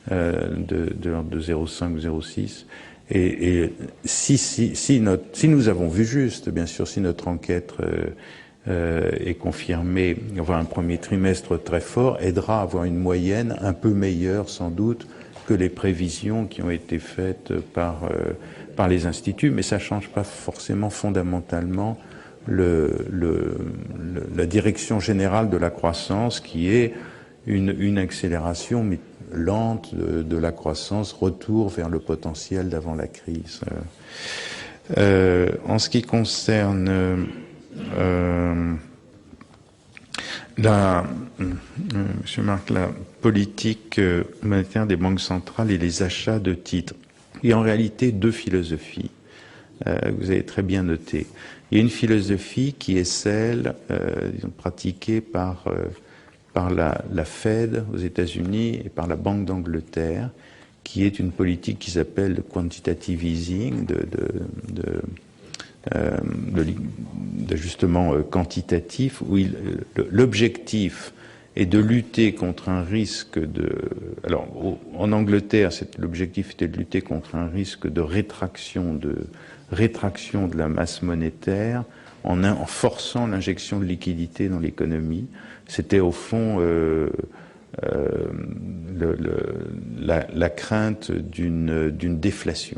de l'ordre de 0,5 ou 0,6. Et si nous avons vu juste, bien sûr, si notre enquête est confirmée, avoir un premier trimestre très fort, aidera à avoir une moyenne un peu meilleure sans doute que les prévisions qui ont été faites par les instituts, mais ça ne change pas forcément fondamentalement la direction générale de la croissance qui est une accélération mais lente de la croissance, retour vers le potentiel d'avant la crise. En ce qui concerne Monsieur Marc, la politique monétaire des banques centrales et les achats de titres, il y a en réalité deux philosophies. Vous avez très bien noté. Il y a une philosophie qui est celle pratiquée par la Fed aux États-Unis et par la Banque d'Angleterre, qui est une politique qui s'appelle le quantitative easing, d'ajustement quantitatif, où l'objectif et de lutter contre un risque de... Alors, en Angleterre, l'objectif était de lutter contre un risque de rétraction de la masse monétaire en forçant l'injection de liquidités dans l'économie. C'était au fond la crainte d'une déflation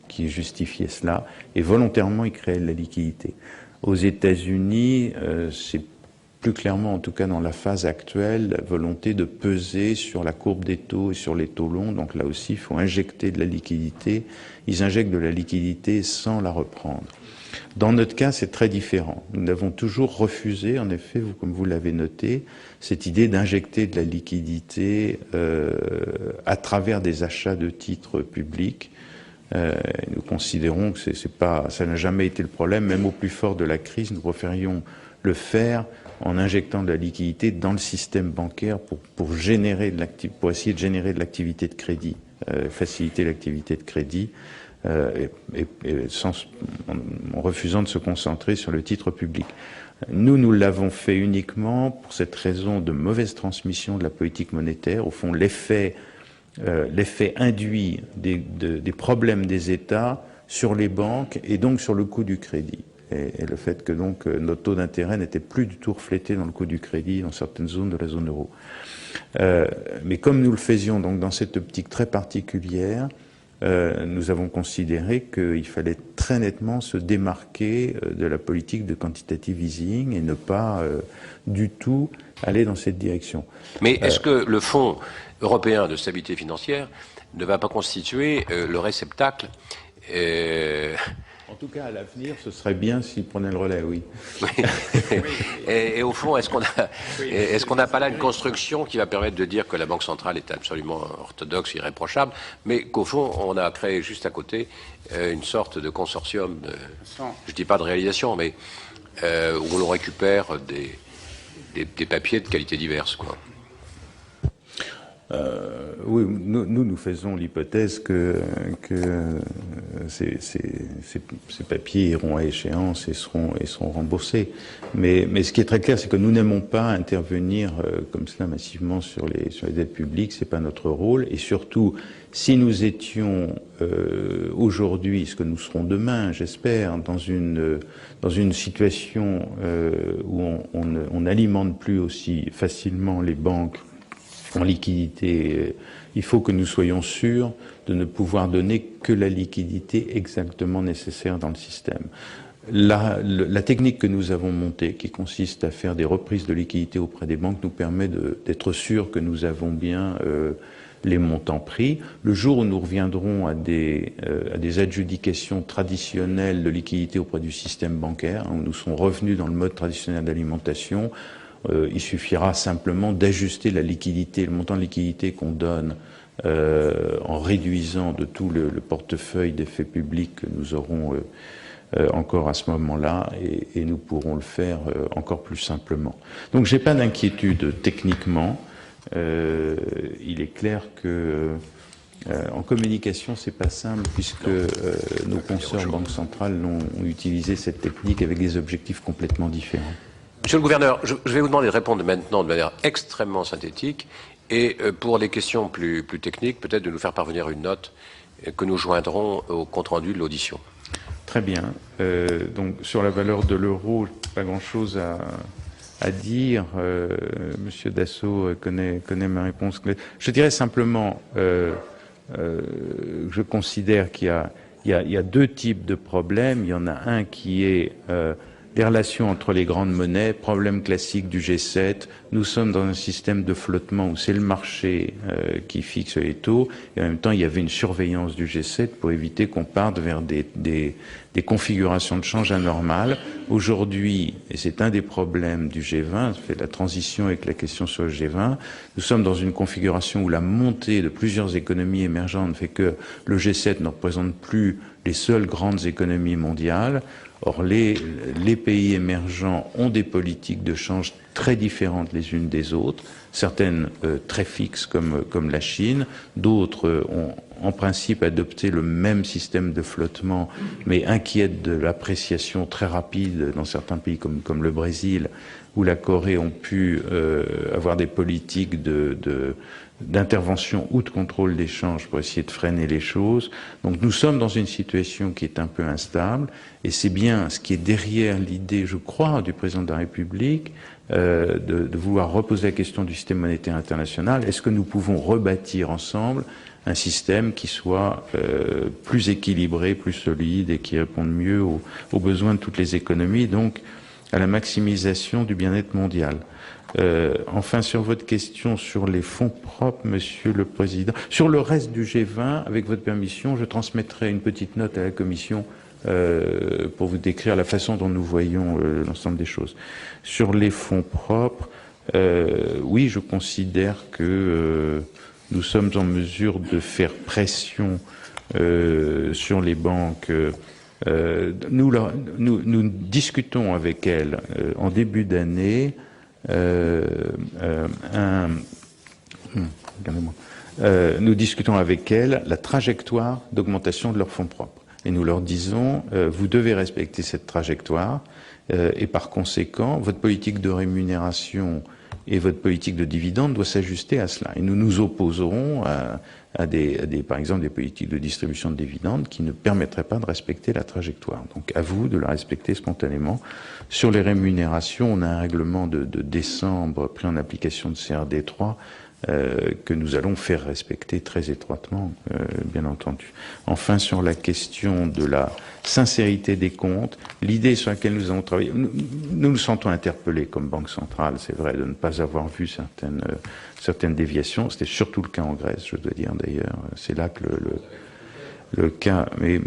qui justifiait cela, et volontairement ils créaient de la liquidité. Aux États-Unis, c'est plus clairement, en tout cas dans la phase actuelle, la volonté de peser sur la courbe des taux et sur les taux longs. Donc là aussi, il faut injecter de la liquidité. Ils injectent de la liquidité sans la reprendre. Dans notre cas, c'est très différent. Nous avons toujours refusé, en effet, comme vous l'avez noté, cette idée d'injecter de la liquidité à travers des achats de titres publics. Nous considérons que ça n'a jamais été le problème. Même au plus fort de la crise, nous préférions le faire en injectant de la liquidité dans le système bancaire pour essayer de générer de l'activité de crédit, faciliter l'activité de crédit, en refusant de se concentrer sur le titre public. Nous l'avons fait uniquement pour cette raison de mauvaise transmission de la politique monétaire. Au fond, l'effet induit des problèmes des États sur les banques et donc sur le coût du crédit. Et le fait que donc notre taux d'intérêt n'était plus du tout reflété dans le coût du crédit dans certaines zones de la zone euro. Mais comme nous le faisions donc dans cette optique très particulière, nous avons considéré qu'il fallait très nettement se démarquer de la politique de quantitative easing et ne pas du tout aller dans cette direction. Mais est-ce que le Fonds européen de stabilité financière ne va pas constituer le réceptacle En tout cas, à l'avenir, ce serait bien s'il prenait le relais, oui. Et au fond, est-ce qu'on n'a pas là une construction qui va permettre de dire que la Banque centrale est absolument orthodoxe, irréprochable, mais qu'au fond, on a créé juste à côté une sorte de consortium, je dis pas de réalisation, mais où l'on récupère des papiers de qualité diverse, quoi. Oui, nous faisons l'hypothèse que ces papiers iront à échéance et seront remboursés. Mais ce qui est très clair, c'est que nous n'aimons pas intervenir comme cela massivement sur les dettes publiques. C'est pas notre rôle. Et surtout, si nous étions aujourd'hui, ce que nous serons demain, j'espère, dans une situation où on n'alimente plus aussi facilement les banques en liquidité, il faut que nous soyons sûrs de ne pouvoir donner que la liquidité exactement nécessaire dans le système. La technique que nous avons montée, qui consiste à faire des reprises de liquidité auprès des banques, nous permet d'être sûrs que nous avons bien les montants pris. Le jour où nous reviendrons à des adjudications traditionnelles de liquidité auprès du système bancaire, où nous serons revenus dans le mode traditionnel d'alimentation, il suffira simplement d'ajuster la liquidité, le montant de liquidité qu'on donne en réduisant de tout le portefeuille d'effets publics que nous aurons encore à ce moment-là, et nous pourrons le faire encore plus simplement. Donc j'ai pas d'inquiétude techniquement. Il est clair que en communication, c'est pas simple puisque nos consoeurs banques centrales ont utilisé cette technique avec des objectifs complètement différents. Monsieur le gouverneur, je vais vous demander de répondre maintenant de manière extrêmement synthétique et pour les questions plus techniques, peut-être de nous faire parvenir une note que nous joindrons au compte-rendu de l'audition. Très bien. Donc sur la valeur de l'euro, pas grand-chose à dire. Monsieur Dassault connaît ma réponse. Je dirais simplement, je considère qu'il y a deux types de problèmes. Il y en a un qui est les relations entre les grandes monnaies, problème classique du G7. Nous sommes dans un système de flottement où c'est le marché qui fixe les taux, et en même temps il y avait une surveillance du G7 pour éviter qu'on parte vers des configurations de change anormales. Aujourd'hui, et c'est un des problèmes du G20, fait la transition avec la question sur le G20, nous sommes dans une configuration où la montée de plusieurs économies émergentes fait que le G7 ne représente plus les seules grandes économies mondiales. Or, les pays émergents ont des politiques de change très différentes les unes des autres, certaines très fixes comme la Chine, d'autres ont en principe adopté le même système de flottement, mais inquiètent de l'appréciation très rapide dans certains pays comme le Brésil ou la Corée ont pu avoir des politiques d'intervention ou de contrôle des changes pour essayer de freiner les choses. Donc nous sommes dans une situation qui est un peu instable et c'est bien ce qui est derrière l'idée, je crois, du président de la République de vouloir reposer la question du système monétaire international. Est-ce que nous pouvons rebâtir ensemble un système qui soit plus équilibré, plus solide et qui réponde mieux aux besoins de toutes les économies, donc à la maximisation du bien-être mondial. Enfin, sur votre question sur les fonds propres, Monsieur le Président, sur le reste du G20, avec votre permission, je transmettrai une petite note à la Commission pour vous décrire la façon dont nous voyons l'ensemble des choses. Sur les fonds propres, oui, je considère que nous sommes en mesure de faire pression sur les banques. Nous discutons avec elles en début d'année nous discutons avec elles la trajectoire d'augmentation de leurs fonds propres. Et nous leur disons, vous devez respecter cette trajectoire et par conséquent, votre politique de rémunération et votre politique de dividende doit s'ajuster à cela. Et nous nous opposerons par exemple, des politiques de distribution de dividendes qui ne permettraient pas de respecter la trajectoire. Donc, à vous de la respecter spontanément. Sur les rémunérations, on a un règlement de décembre pris en application de CRD 3 que nous allons faire respecter très étroitement, bien entendu. Enfin, sur la question de la sincérité des comptes, l'idée sur laquelle nous avons travaillé, nous nous sentons interpellés comme Banque centrale, c'est vrai, de ne pas avoir vu certaines déviations. C'était surtout le cas en Grèce, je dois dire d'ailleurs. C'est là que le cas, mais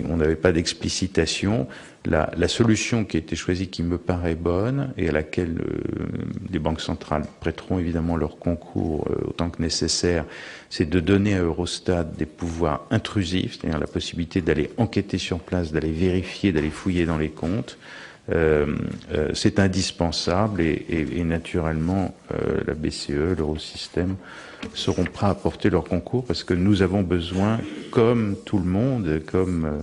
on n'avait pas d'explicitation. La solution qui a été choisie, qui me paraît bonne et à laquelle les banques centrales prêteront évidemment leur concours autant que nécessaire, c'est de donner à Eurostat des pouvoirs intrusifs, c'est-à-dire la possibilité d'aller enquêter sur place, d'aller vérifier, d'aller fouiller dans les comptes. C'est indispensable et naturellement la BCE, l'Eurosystème seront prêts à apporter leur concours parce que nous avons besoin, comme tout le monde, comme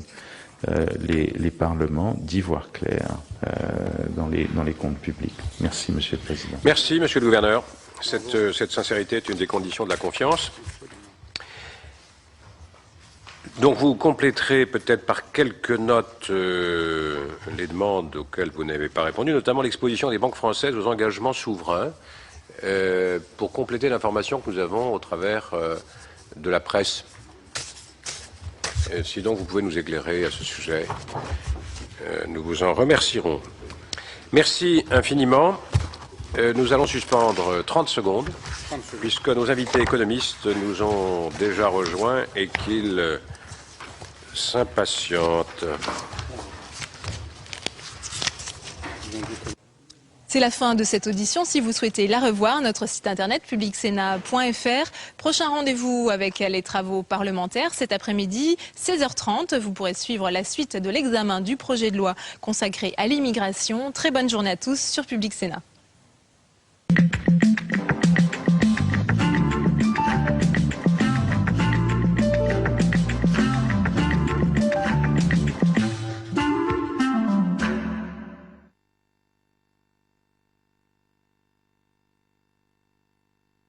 les parlements, d'y voir clair dans les comptes publics. Merci, Monsieur le Président. Merci, Monsieur le Gouverneur. Cette sincérité est une des conditions de la confiance. Donc vous compléterez peut-être par quelques notes les demandes auxquelles vous n'avez pas répondu, notamment l'exposition des banques françaises aux engagements souverains, pour compléter l'information que nous avons au travers de la presse. Si donc vous pouvez nous éclairer à ce sujet, nous vous en remercierons. Merci infiniment. Nous allons suspendre 30 secondes, puisque nos invités économistes nous ont déjà rejoints et qu'ils s'impatientent. C'est la fin de cette audition. Si vous souhaitez la revoir, notre site internet publicsénat.fr. Prochain rendez-vous avec les travaux parlementaires cet après-midi, 16h30. Vous pourrez suivre la suite de l'examen du projet de loi consacré à l'immigration. Très bonne journée à tous sur Public Sénat.